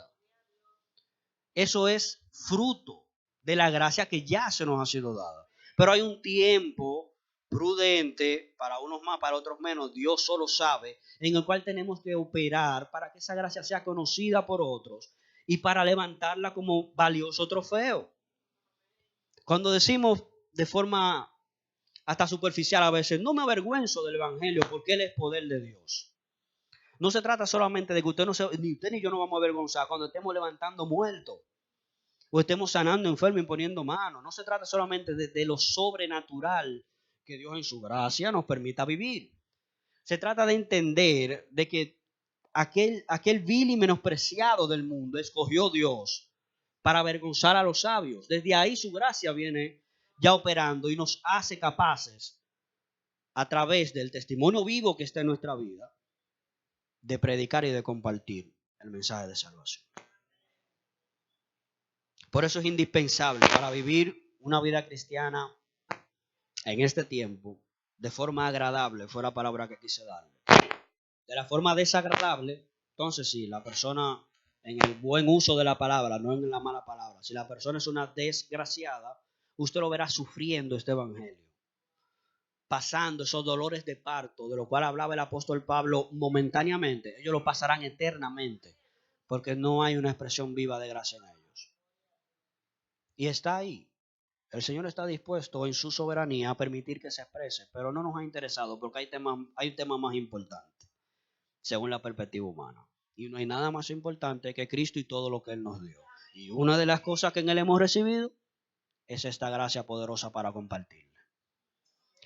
A: Eso es fruto de la gracia que ya se nos ha sido dada. Pero hay un tiempo prudente, para unos más, para otros menos, Dios solo sabe, en el cual tenemos que operar para que esa gracia sea conocida por otros y para levantarla como valioso trofeo. Cuando decimos de forma hasta superficial a veces, no me avergüenzo del evangelio porque él es poder de Dios. No se trata solamente de que ni usted ni yo nos vamos a avergonzar cuando estemos levantando muertos o estemos sanando enfermos y poniendo manos. No se trata solamente de lo sobrenatural que Dios en su gracia nos permita vivir. Se trata de entender de que aquel vil y menospreciado del mundo escogió Dios para avergonzar a los sabios. Desde ahí su gracia viene ya operando y nos hace capaces, a través del testimonio vivo que está en nuestra vida, de predicar y de compartir el mensaje de salvación. Por eso es indispensable para vivir una vida cristiana en este tiempo de forma agradable, fue la palabra que quise darle. De la forma desagradable, entonces sí, la persona en el buen uso de la palabra, no en la mala palabra. Si la persona es una desgraciada, usted lo verá sufriendo este evangelio. pasando esos dolores de parto, de lo cual hablaba el apóstol Pablo momentáneamente, ellos lo pasarán eternamente, porque no hay una expresión viva de gracia en ellos. Y está ahí. El Señor está dispuesto en su soberanía a permitir que se exprese, pero no nos ha interesado porque hay un tema más importante, según la perspectiva humana. Y no hay nada más importante que Cristo y todo lo que Él nos dio. Y una de las cosas que en Él hemos recibido es esta gracia poderosa para compartirla.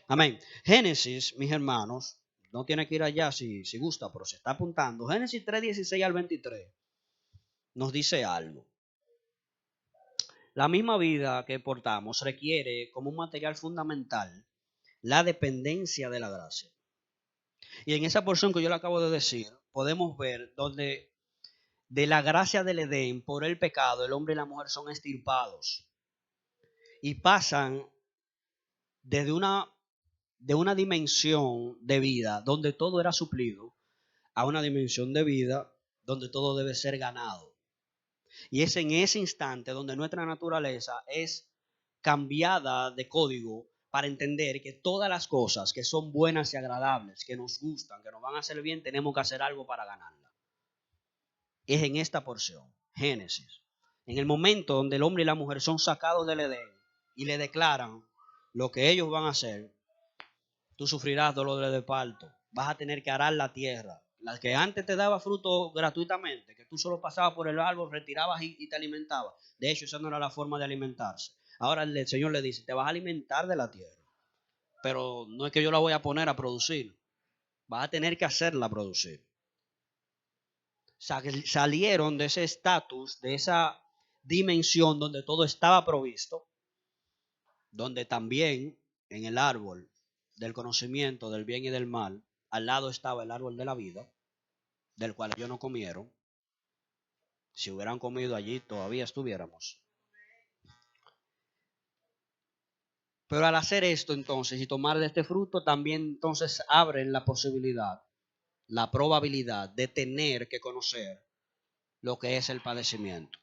A: Amén. Génesis, mis hermanos, no tiene que ir allá si gusta, pero se está apuntando. Génesis 3:16 al 23 nos dice algo. La misma vida que portamos requiere como un material fundamental la dependencia de la gracia. Y en esa porción que yo le acabo de decir, podemos ver donde de la gracia del Edén por el pecado el hombre y la mujer son extirpados y pasan desde una dimensión de vida donde todo era suplido a una dimensión de vida donde todo debe ser ganado. Y es en ese instante donde nuestra naturaleza es cambiada de código para entender que todas las cosas que son buenas y agradables, que nos gustan, que nos van a hacer bien, tenemos que hacer algo para ganarla. Es en esta porción, Génesis, en el momento donde el hombre y la mujer son sacados del Edén y le declaran lo que ellos van a hacer. Tú sufrirás dolores de parto, vas a tener que arar la tierra. La que antes te daba fruto gratuitamente, que tú solo pasabas por el árbol, retirabas y te alimentabas. De hecho, esa no era la forma de alimentarse. Ahora el Señor le dice, te vas a alimentar de la tierra, pero no es que yo la voy a poner a producir, vas a tener que hacerla producir. Salieron de ese estatus, de esa dimensión donde todo estaba provisto, donde también en el árbol del conocimiento del bien y del mal, al lado estaba el árbol de la vida, del cual ellos no comieron. Si hubieran comido allí, todavía estuviéramos. Pero al hacer esto entonces y tomar de este fruto, también entonces abren la posibilidad, la probabilidad de tener que conocer lo que es el padecimiento.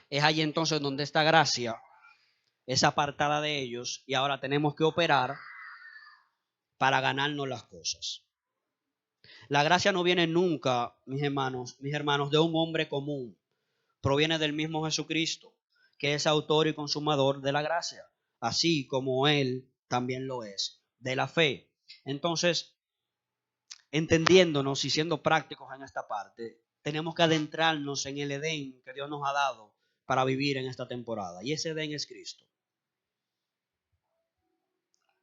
A: Es allí entonces donde esta gracia es apartada de ellos y ahora tenemos que operar para ganarnos las cosas. La gracia no viene nunca, mis hermanos, de un hombre común. Proviene del mismo Jesucristo, que es autor y consumador de la gracia, así como Él también lo es, de la fe. Entonces, entendiéndonos y siendo prácticos en esta parte, tenemos que adentrarnos en el Edén que Dios nos ha dado para vivir en esta temporada. Y ese Edén es Cristo,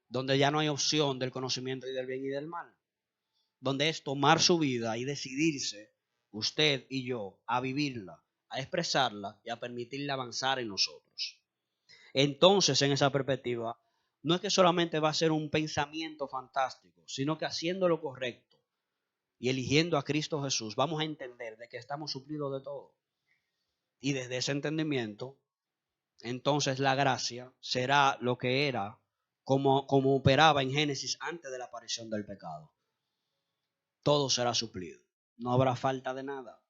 A: donde ya no hay opción del conocimiento y del bien y del mal, donde es tomar su vida y decidirse, usted y yo, a vivirla, a expresarla y a permitirle avanzar en nosotros. Entonces, en esa perspectiva, no es que solamente va a ser un pensamiento fantástico, sino que haciendo lo correcto y eligiendo a Cristo Jesús, vamos a entender de que estamos suplidos de todo. Y desde ese entendimiento, entonces la gracia será lo que era, como operaba en Génesis antes de la aparición del pecado. Todo será suplido, no habrá falta de nada.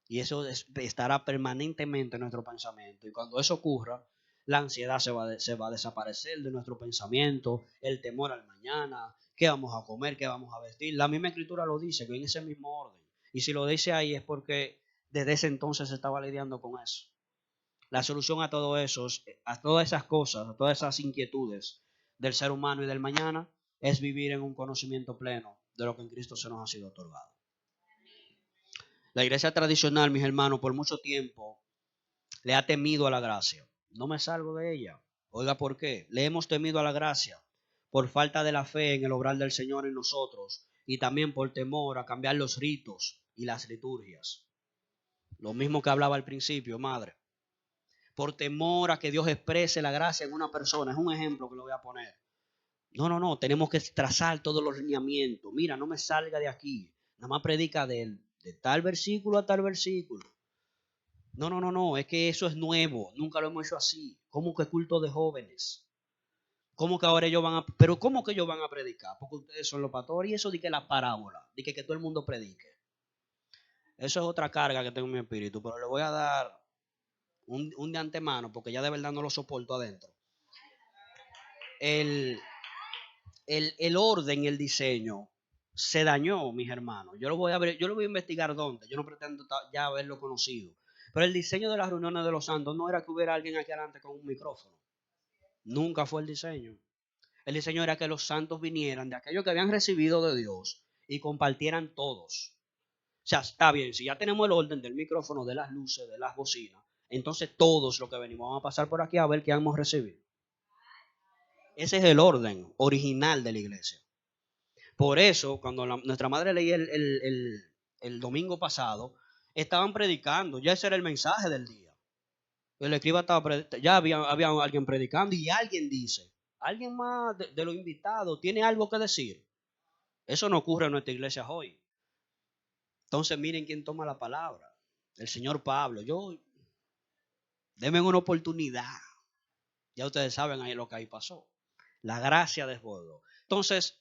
A: Y eso estará permanentemente en nuestro pensamiento. Y cuando eso ocurra, la ansiedad se va a desaparecer de nuestro pensamiento, el temor al mañana, qué vamos a comer, qué vamos a vestir. La misma escritura lo dice, que en ese mismo orden. Y si lo dice ahí es porque desde ese entonces se estaba lidiando con eso. La solución a todo eso, a todas esas cosas, a todas esas inquietudes del ser humano y del mañana, es vivir en un conocimiento pleno de lo que en Cristo se nos ha sido otorgado. La iglesia tradicional, mis hermanos, por mucho tiempo le ha temido a la gracia. No me salgo de ella. Oiga, ¿por qué? Le hemos temido a la gracia por falta de la fe en el obrar del Señor en nosotros y también por temor a cambiar los ritos y las liturgias. Lo mismo que hablaba al principio, madre. Por temor a que Dios exprese la gracia en una persona. Es un ejemplo que lo voy a poner. No, tenemos que trazar todos los lineamientos. Mira, no me salga de aquí. Nada más predica de tal versículo a tal versículo. No, es que eso es nuevo, nunca lo hemos hecho así. ¿Cómo que culto de jóvenes? ¿Cómo que ahora ellos pero cómo que ellos van a predicar? Porque ustedes son los pastores y eso de que la parábola, de que todo el mundo predique. Eso es otra carga que tengo en mi espíritu, pero le voy a dar un de antemano porque ya de verdad no lo soporto adentro. el orden, el diseño se dañó, mis hermanos. Yo lo voy a investigar dónde. Yo no pretendo ya haberlo conocido. Pero el diseño de las reuniones de los santos no era que hubiera alguien aquí adelante con un micrófono. Nunca fue el diseño. El diseño era que los santos vinieran de aquello que habían recibido de Dios y compartieran todos. O sea, está bien, si ya tenemos el orden del micrófono, de las luces, de las bocinas, entonces todos los que venimos vamos a pasar por aquí a ver qué hemos recibido. Ese es el orden original de la iglesia. Por eso, cuando nuestra madre leía el domingo pasado, estaban predicando, ya ese era el mensaje del día. El escriba estaba, ya había alguien predicando y alguien dice, alguien más de los invitados tiene algo que decir. Eso no ocurre en nuestra iglesia hoy. Entonces miren quién toma la palabra. El señor Pablo. Denme una oportunidad. Ya ustedes saben ahí lo que ahí pasó. La gracia desbordó. Entonces,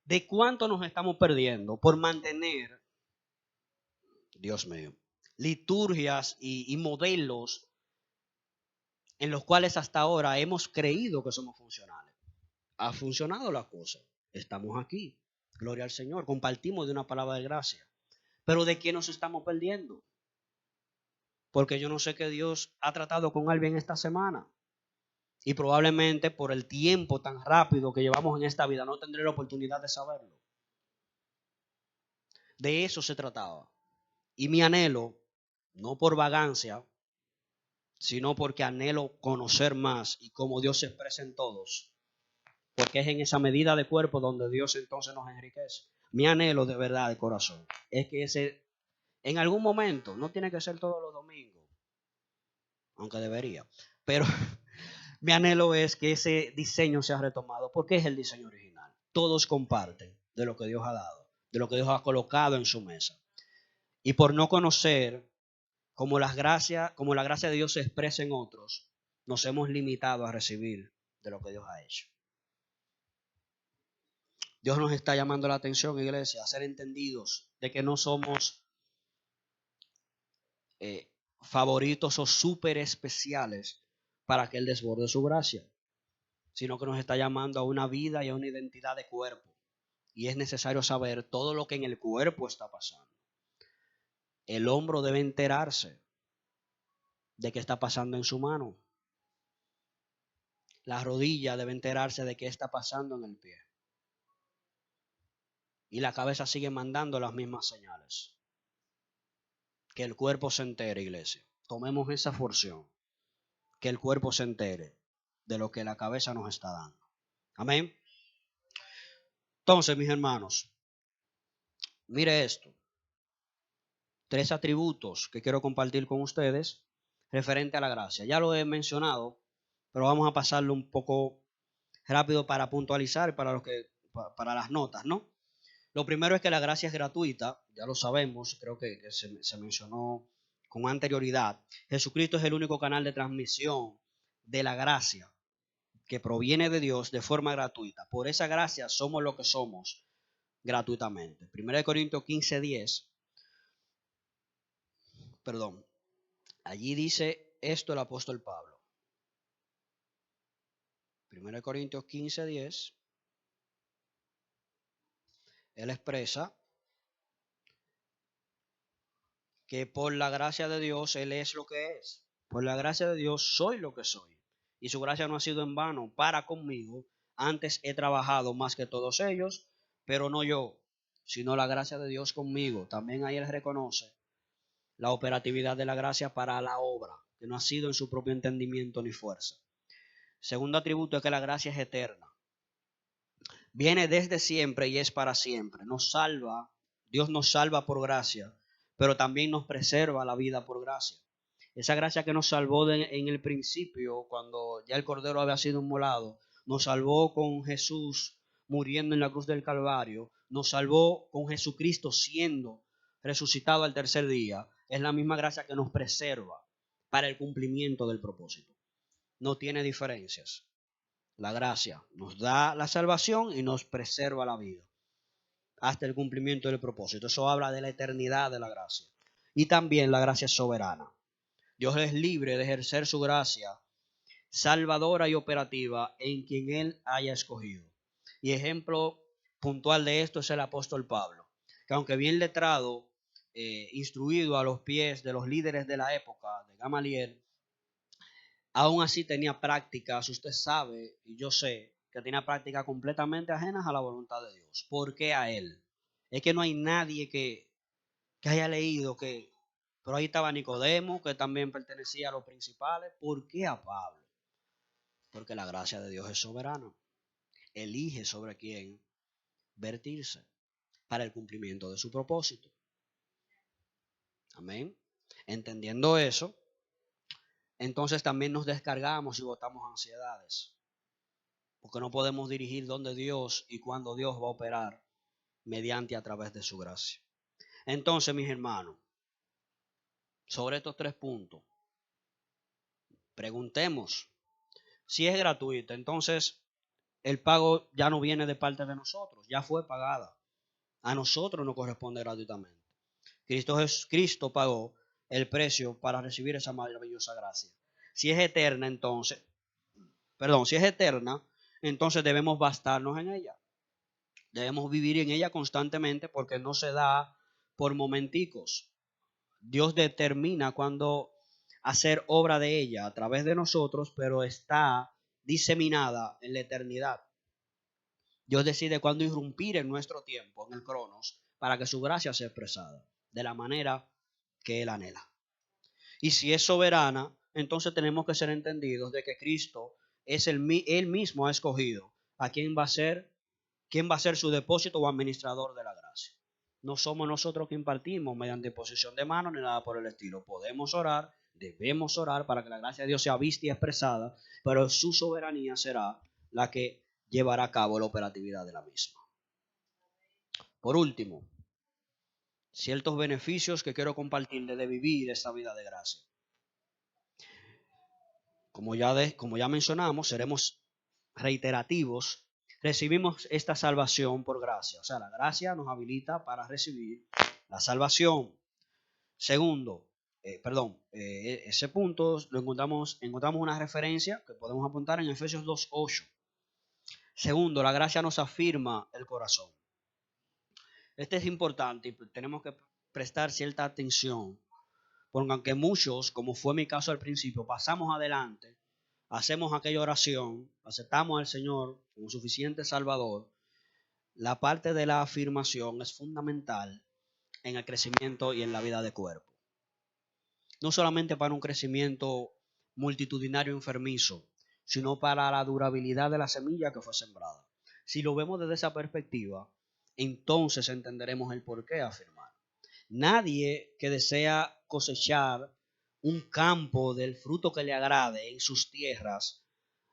A: ¿de cuánto nos estamos perdiendo por mantener, Dios mío, liturgias y modelos en los cuales hasta ahora hemos creído que somos funcionales? Ha funcionado la cosa. Estamos aquí. Gloria al Señor. Compartimos de una palabra de gracia. Pero ¿de qué nos estamos perdiendo? Porque yo no sé qué Dios ha tratado con alguien esta semana. Y probablemente por el tiempo tan rápido que llevamos en esta vida no tendré la oportunidad de saberlo. De eso se trataba. Y mi anhelo, no por vagancia, sino porque anhelo conocer más y cómo Dios se expresa en todos. Porque es en esa medida de cuerpo donde Dios entonces nos enriquece. Mi anhelo de verdad, de corazón, es que en algún momento, no tiene que ser todos los domingos, aunque debería, pero mi anhelo es que ese diseño sea retomado, porque es el diseño original. Todos comparten de lo que Dios ha dado, de lo que Dios ha colocado en su mesa. Y por no conocer como la gracia de Dios se expresa en otros, nos hemos limitado a recibir de lo que Dios ha hecho. Dios nos está llamando la atención, iglesia, a ser entendidos de que no somos favoritos o súper especiales para que Él desborde su gracia, sino que nos está llamando a una vida y a una identidad de cuerpo. Y es necesario saber todo lo que en el cuerpo está pasando. El hombro debe enterarse de qué está pasando en su mano. La rodilla debe enterarse de qué está pasando en el pie. Y la cabeza sigue mandando las mismas señales. Que el cuerpo se entere, iglesia. Tomemos esa porción. Que el cuerpo se entere de lo que la cabeza nos está dando. Amén. Entonces, mis hermanos, mire esto. 3 atributos que quiero compartir con ustedes referente a la gracia. Ya lo he mencionado, pero vamos a pasarlo un poco rápido para puntualizar para las notas, ¿no? Lo primero es que la gracia es gratuita, ya lo sabemos, creo que se mencionó con anterioridad. Jesucristo es el único canal de transmisión de la gracia que proviene de Dios de forma gratuita. Por esa gracia somos lo que somos gratuitamente. 1 Corintios 15:10, perdón, allí dice esto el apóstol Pablo. 1 Corintios 15:10, él expresa que por la gracia de Dios Él es lo que es. Por la gracia de Dios soy lo que soy. Y su gracia no ha sido en vano para conmigo. Antes he trabajado más que todos ellos, pero no yo, sino la gracia de Dios conmigo. También ahí Él reconoce la operatividad de la gracia para la obra, que no ha sido en su propio entendimiento ni fuerza. Segundo atributo es que la gracia es eterna. Viene desde siempre y es para siempre. Nos salva, Dios nos salva por gracia, pero también nos preserva la vida por gracia. Esa gracia que nos salvó en el principio, cuando ya el Cordero había sido inmolado, nos salvó con Jesús muriendo en la cruz del Calvario, nos salvó con Jesucristo siendo resucitado al tercer día. Es la misma gracia que nos preserva para el cumplimiento del propósito. No tiene diferencias. La gracia nos da la salvación y nos preserva la vida hasta el cumplimiento del propósito. Eso habla de la eternidad de la gracia. Y también la gracia es soberana. Dios es libre de ejercer su gracia salvadora y operativa en quien Él haya escogido. Y ejemplo puntual de esto es el apóstol Pablo, que aunque bien letrado, instruido a los pies de los líderes de la época, de Gamaliel, aún así tenía prácticas, usted sabe y yo sé que tenía prácticas completamente ajenas a la voluntad de Dios. ¿Por qué a él? Es que no hay nadie que haya leído que, pero ahí estaba Nicodemo, que también pertenecía a los principales. ¿Por qué a Pablo? Porque la gracia de Dios es soberana. Elige sobre quién vertirse para el cumplimiento de su propósito. Amén. Entendiendo eso, entonces también nos descargamos y botamos ansiedades. Porque no podemos dirigir donde Dios y cuando Dios va a operar mediante a través de su gracia. Entonces, mis hermanos, sobre estos 3 puntos, preguntemos si es gratuita. Entonces, el pago ya no viene de parte de nosotros, ya fue pagada. A nosotros nos corresponde gratuitamente. Cristo pagó el precio para recibir esa maravillosa gracia. Si es eterna, entonces debemos bastarnos en ella. Debemos vivir en ella constantemente porque no se da por momenticos. Dios determina cuándo hacer obra de ella a través de nosotros, pero está diseminada en la eternidad. Dios decide cuándo irrumpir en nuestro tiempo, en el cronos, para que su gracia sea expresada de la manera que Él anhela. Y si es soberana, entonces tenemos que ser entendidos de que Cristo es Él mismo ha escogido a quién va a ser su depósito o administrador de la gracia. No somos nosotros que impartimos mediante imposición de manos ni nada por el estilo. Podemos orar, debemos orar para que la gracia de Dios sea vista y expresada, pero su soberanía será la que llevará a cabo la operatividad de la misma. Por último, ciertos beneficios que quiero compartirles de vivir esta vida de gracia. Como ya mencionamos, seremos reiterativos. Recibimos esta salvación por gracia. O sea, la gracia nos habilita para recibir la salvación. Segundo, ese punto lo encontramos una referencia que podemos apuntar en Efesios 2:8. Segundo, la gracia nos afirma el corazón. Este es importante y tenemos que prestar cierta atención, porque aunque muchos, como fue mi caso al principio, pasamos adelante, hacemos aquella oración, aceptamos al Señor como suficiente Salvador, la parte de la afirmación es fundamental en el crecimiento y en la vida de cuerpo. No solamente para un crecimiento multitudinario enfermizo, sino para la durabilidad de la semilla que fue sembrada. Si lo vemos desde esa perspectiva, entonces entenderemos el por qué afirmar. Nadie que desea cosechar un campo del fruto que le agrade en sus tierras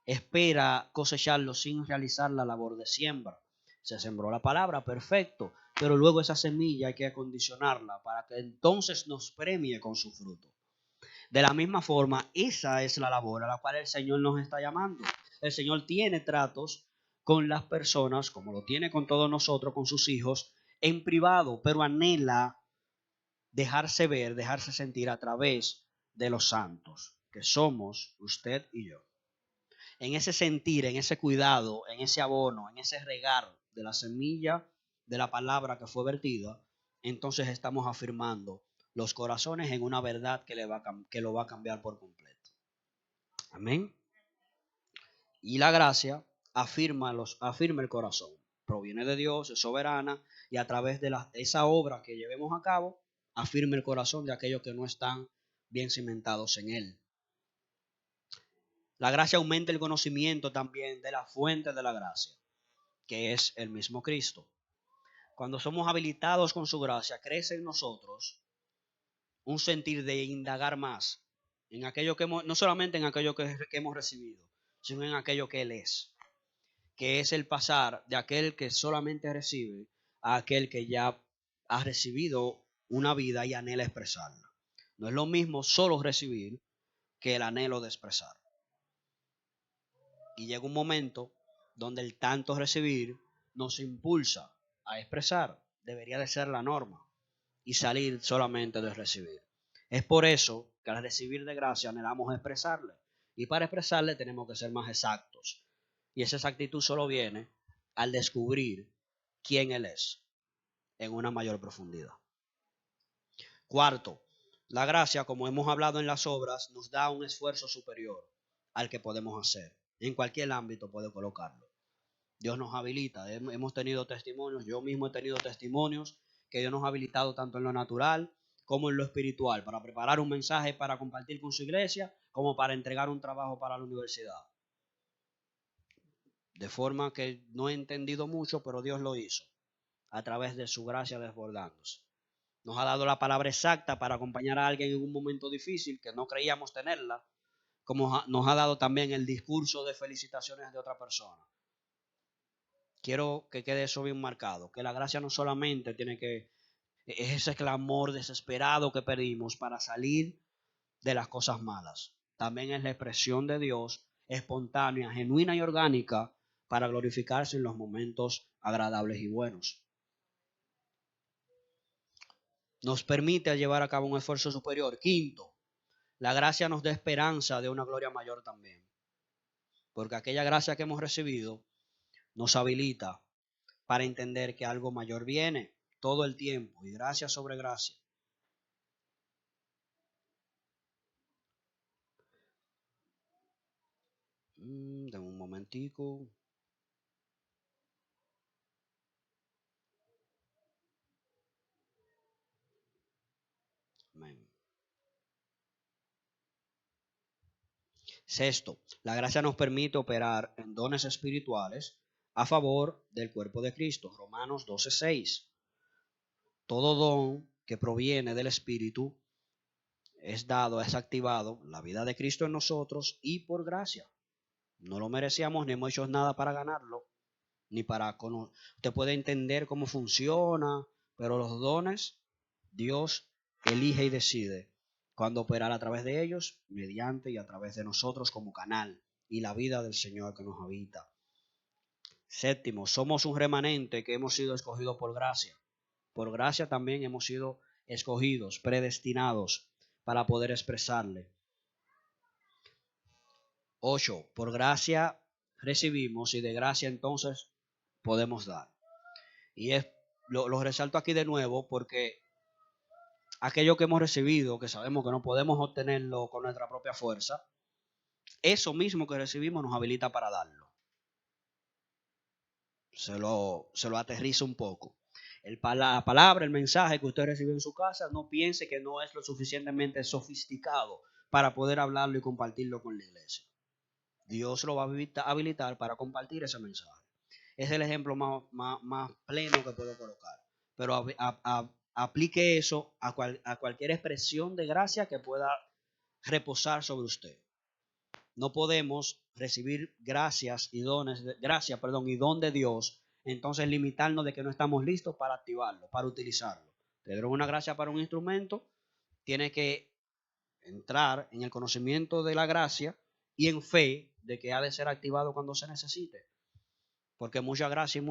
A: espera cosecharlo sin realizar la labor de siembra. Se sembró la palabra, perfecto, pero luego esa semilla hay que acondicionarla para que entonces nos premie con su fruto. De la misma forma, esa es la labor a la cual el Señor nos está llamando. El Señor tiene tratos con las personas, como lo tiene con todos nosotros, con sus hijos, en privado, pero anhela dejarse ver, dejarse sentir a través de los santos, que somos usted y yo. En ese sentir, en ese cuidado, en ese abono, en ese regar de la semilla de la palabra que fue vertida, entonces estamos afirmando los corazones en una verdad que lo va a cambiar por completo. Amén. Y la gracia afirma el corazón. Proviene de Dios, es soberana, y a través de esa obra que llevemos a cabo, afirma el corazón de aquellos que no están bien cimentados en él. La gracia aumenta el conocimiento también de la fuente de la gracia, que es el mismo Cristo. Cuando somos habilitados con su gracia, crece en nosotros un sentir de indagar más en aquello que no solamente en aquello que hemos recibido, sino en aquello que Él es, que es el pasar de aquel que solamente recibe a aquel que ya ha recibido una vida y anhela expresarla. No es lo mismo solo recibir que el anhelo de expresar. Y llega un momento donde el tanto recibir nos impulsa a expresar. Debería de ser la norma y salir solamente de recibir. Es por eso que al recibir de gracia anhelamos expresarle. Y para expresarle tenemos que ser más exactos. Y esa exactitud solo viene al descubrir quién Él es en una mayor profundidad. Cuarto, la gracia, como hemos hablado en las obras, nos da un esfuerzo superior al que podemos hacer. En cualquier ámbito puede colocarlo. Dios nos habilita. Hemos tenido testimonios, yo mismo he tenido testimonios que Dios nos ha habilitado tanto en lo natural como en lo espiritual, para preparar un mensaje para compartir con su iglesia, como para entregar un trabajo para la universidad. De forma que no he entendido mucho, pero Dios lo hizo a través de su gracia desbordándose. Nos ha dado la palabra exacta para acompañar a alguien en un momento difícil que no creíamos tenerla, como nos ha dado también el discurso de felicitaciones de otra persona. Quiero que quede eso bien marcado, que la gracia no solamente es ese clamor desesperado que pedimos para salir de las cosas malas. También es la expresión de Dios espontánea, genuina y orgánica para glorificarse en los momentos agradables y buenos. Nos permite llevar a cabo un esfuerzo superior. Quinto, la gracia nos da esperanza de una gloria mayor también. Porque aquella gracia que hemos recibido nos habilita para entender que algo mayor viene todo el tiempo y gracia sobre gracia. Dame un momentico. Amén. Sexto, la gracia nos permite operar en dones espirituales a favor del cuerpo de Cristo. Romanos 12:6. Todo don que proviene del Espíritu es dado, es activado, la vida de Cristo en nosotros y por gracia. No lo merecíamos ni hemos hecho nada para ganarlo, ni para conocer. Usted puede entender cómo funciona, pero los dones Dios elige y decide cuándo operar a través de ellos, mediante y a través de nosotros como canal y la vida del Señor que nos habita. Séptimo, somos un remanente que hemos sido escogidos por gracia. Por gracia también hemos sido escogidos, predestinados para poder expresarle. 8. Por gracia recibimos y de gracia entonces podemos dar. Y lo resalto aquí de nuevo porque aquello que hemos recibido, que sabemos que no podemos obtenerlo con nuestra propia fuerza, eso mismo que recibimos nos habilita para darlo. Se lo aterriza un poco. La palabra, el mensaje que usted recibe en su casa, no piense que no es lo suficientemente sofisticado para poder hablarlo y compartirlo con la iglesia. Dios lo va a habilitar para compartir ese mensaje. Es el ejemplo más pleno que puedo colocar. Pero aplique eso a cualquier expresión de gracia que pueda reposar sobre usted. No podemos recibir gracias y dones, y don de Dios, entonces limitarnos de que no estamos listos para activarlo, para utilizarlo. Te dieron una gracia para un instrumento, tiene que entrar en el conocimiento de la gracia y en fe de que ha de ser activado cuando se necesite. Porque mucha gracia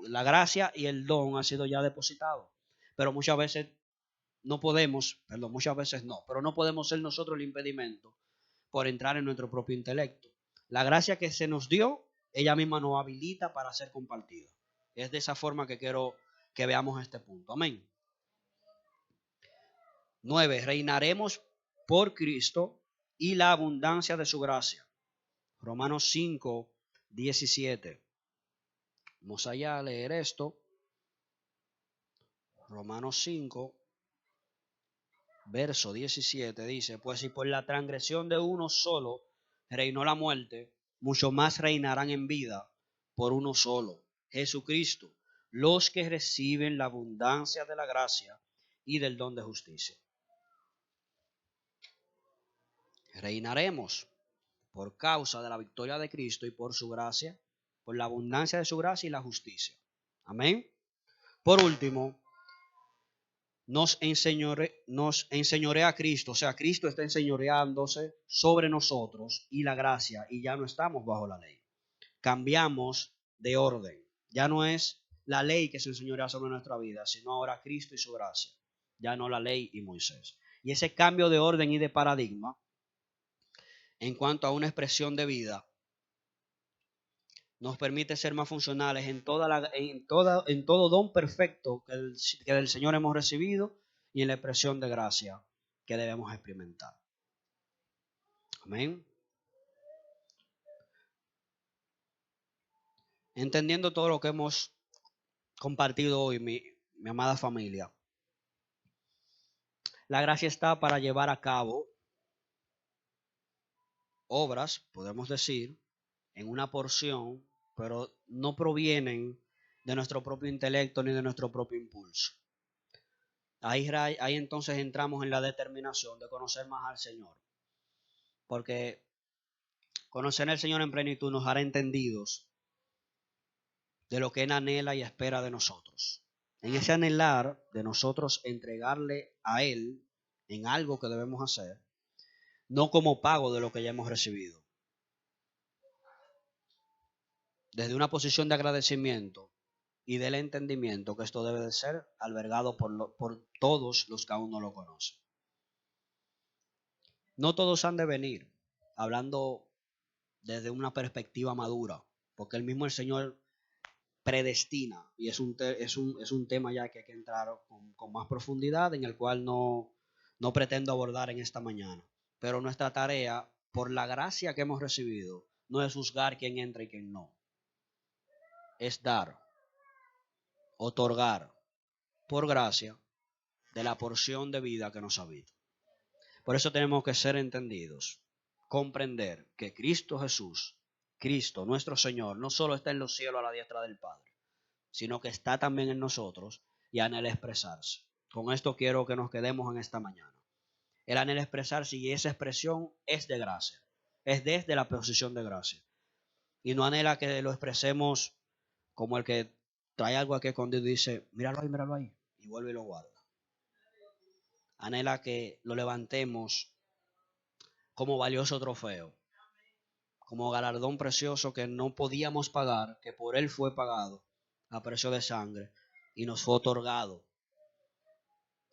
A: la gracia y el don ha sido ya depositado. Pero muchas veces pero no podemos ser nosotros el impedimento por entrar en nuestro propio intelecto. La gracia que se nos dio, ella misma nos habilita para ser compartida. Es de esa forma que quiero que veamos este punto. Amén. 9. Reinaremos por Cristo y la abundancia de su gracia. Romanos 5:17. Vamos allá a leer esto. Romanos 5, verso 17 dice, pues si por la transgresión de uno solo reinó la muerte, mucho más reinarán en vida por uno solo, Jesucristo, los que reciben la abundancia de la gracia y del don de justicia. Reinaremos por causa de la victoria de Cristo y por su gracia, por la abundancia de su gracia y la justicia. Amén. Por último, nos enseñorea a Cristo, o sea, Cristo está enseñoreándose sobre nosotros y la gracia, y ya no estamos bajo la ley. Cambiamos de orden. Ya no es la ley que se enseñorea sobre nuestra vida, sino ahora Cristo y su gracia. Ya no la ley y Moisés. Y ese cambio de orden y de paradigma, en cuanto a una expresión de vida, nos permite ser más funcionales en todo don perfecto que del Señor hemos recibido y en la expresión de gracia que debemos experimentar. Amén. Entendiendo todo lo que hemos compartido hoy, mi amada familia, la gracia está para llevar a cabo obras, podemos decir, en una porción, pero no provienen de nuestro propio intelecto ni de nuestro propio impulso. Ahí entonces entramos en la determinación de conocer más al Señor, porque conocer al Señor en plenitud nos hará entendidos de lo que Él anhela y espera de nosotros. En ese anhelar de nosotros entregarle a Él en algo que debemos hacer, no como pago de lo que ya hemos recibido. Desde una posición de agradecimiento y del entendimiento que esto debe de ser albergado por todos los que aún no lo conocen. No todos han de venir hablando desde una perspectiva madura, porque el Señor predestina, y es un tema ya que hay que entrar con más profundidad, en el cual no pretendo abordar en esta mañana. Pero nuestra tarea, por la gracia que hemos recibido, no es juzgar quién entra y quién no. Es dar, otorgar, por gracia, de la porción de vida que nos habita. Por eso tenemos que ser entendidos, comprender que Cristo Jesús, Cristo nuestro Señor, no solo está en los cielos a la diestra del Padre, sino que está también en nosotros y anhela expresarse. Con esto quiero que nos quedemos en esta mañana. Él anhela expresarse y esa expresión es de gracia, es desde la posición de gracia. Y no anhela que lo expresemos como el que trae algo aquí escondido y dice, míralo ahí, y vuelve y lo guarda. Anhela que lo levantemos como valioso trofeo, como galardón precioso que no podíamos pagar, que por Él fue pagado a precio de sangre y nos fue otorgado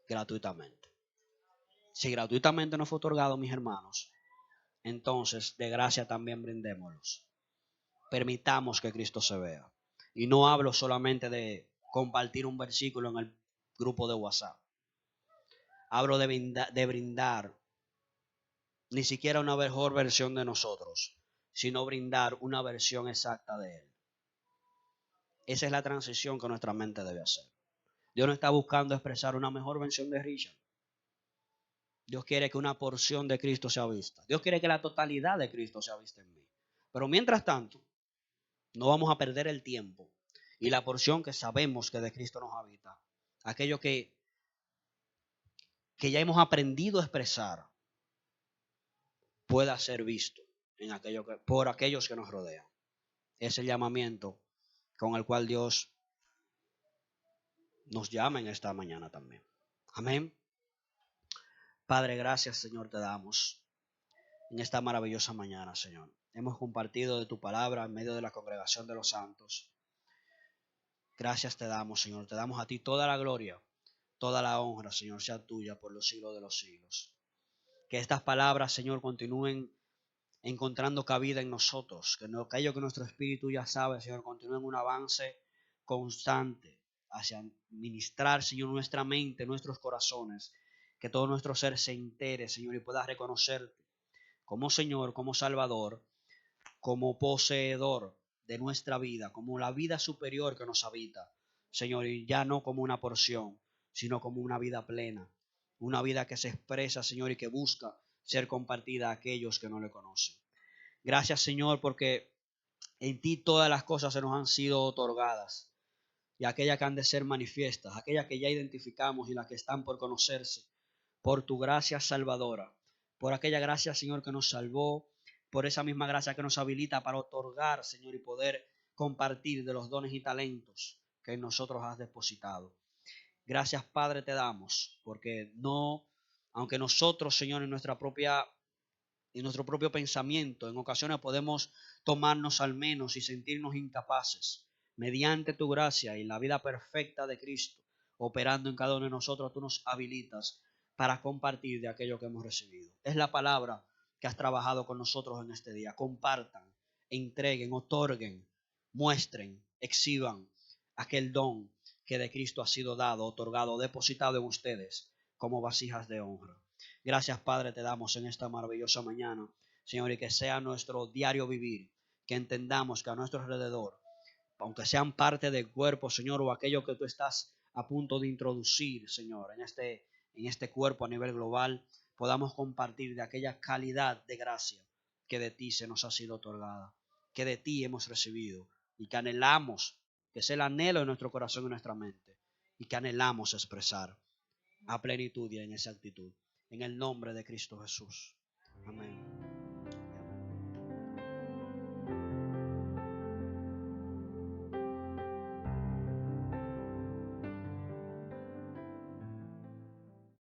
A: gratuitamente. Si gratuitamente nos fue otorgado, mis hermanos, entonces de gracia también brindémoslos. Permitamos que Cristo se vea. Y no hablo solamente de compartir un versículo en el grupo de WhatsApp. Hablo de brindar ni siquiera una mejor versión de nosotros, sino brindar una versión exacta de Él. Esa es la transición que nuestra mente debe hacer. Dios no está buscando expresar una mejor versión de Richard. Dios quiere que una porción de Cristo sea vista. Dios quiere que la totalidad de Cristo sea vista en mí. Pero mientras tanto, no vamos a perder el tiempo y la porción que sabemos que de Cristo nos habita. Aquello que ya hemos aprendido a expresar pueda ser visto por aquellos que nos rodean. Es el llamamiento con el cual Dios nos llama en esta mañana también. Amén. Padre, gracias, Señor, te damos en esta maravillosa mañana, Señor. Hemos compartido de tu palabra en medio de la congregación de los santos. Gracias te damos, Señor. Te damos a ti toda la gloria, toda la honra, Señor, sea tuya por los siglos de los siglos. Que estas palabras, Señor, continúen encontrando cabida en nosotros. Que aquello que nuestro espíritu ya sabe, Señor, continúe en un avance constante hacia ministrar, Señor, nuestra mente, nuestros corazones. Que todo nuestro ser se entere, Señor, y pueda reconocerte como Señor, como Salvador, como poseedor de nuestra vida, como la vida superior que nos habita, Señor, y ya no como una porción, sino como una vida plena, una vida que se expresa, Señor, y que busca ser compartida a aquellos que no le conocen. Gracias, Señor, porque en ti todas las cosas se nos han sido otorgadas, y aquellas que han de ser manifiestas, aquellas que ya identificamos y las que están por conocerse, por tu gracia salvadora, por aquella gracia, Señor, que nos salvó, por esa misma gracia que nos habilita para otorgar, Señor, y poder compartir de los dones y talentos que en nosotros has depositado. Gracias, Padre, te damos, porque no, aunque nosotros, Señor, en nuestro propio pensamiento, en ocasiones podemos tomarnos al menos y sentirnos incapaces, mediante tu gracia y la vida perfecta de Cristo, operando en cada uno de nosotros, tú nos habilitas para compartir de aquello que hemos recibido. Es la palabra que has trabajado con nosotros en este día. Compartan, entreguen, otorguen muestren, exhiban aquel don que de Cristo ha sido dado, otorgado, depositado en ustedes como vasijas de honra. Gracias, Padre, te damos en esta maravillosa mañana, Señor, y que sea nuestro diario vivir, que entendamos que a nuestro alrededor, aunque sean parte del cuerpo, Señor, o aquello que tú estás a punto de introducir, Señor, en este cuerpo a nivel global, podamos compartir de aquella calidad de gracia que de ti se nos ha sido otorgada, que de ti hemos recibido y que anhelamos, que es el anhelo de nuestro corazón y nuestra mente, y que anhelamos expresar a plenitud y en esa actitud. En el nombre de Cristo Jesús. Amén.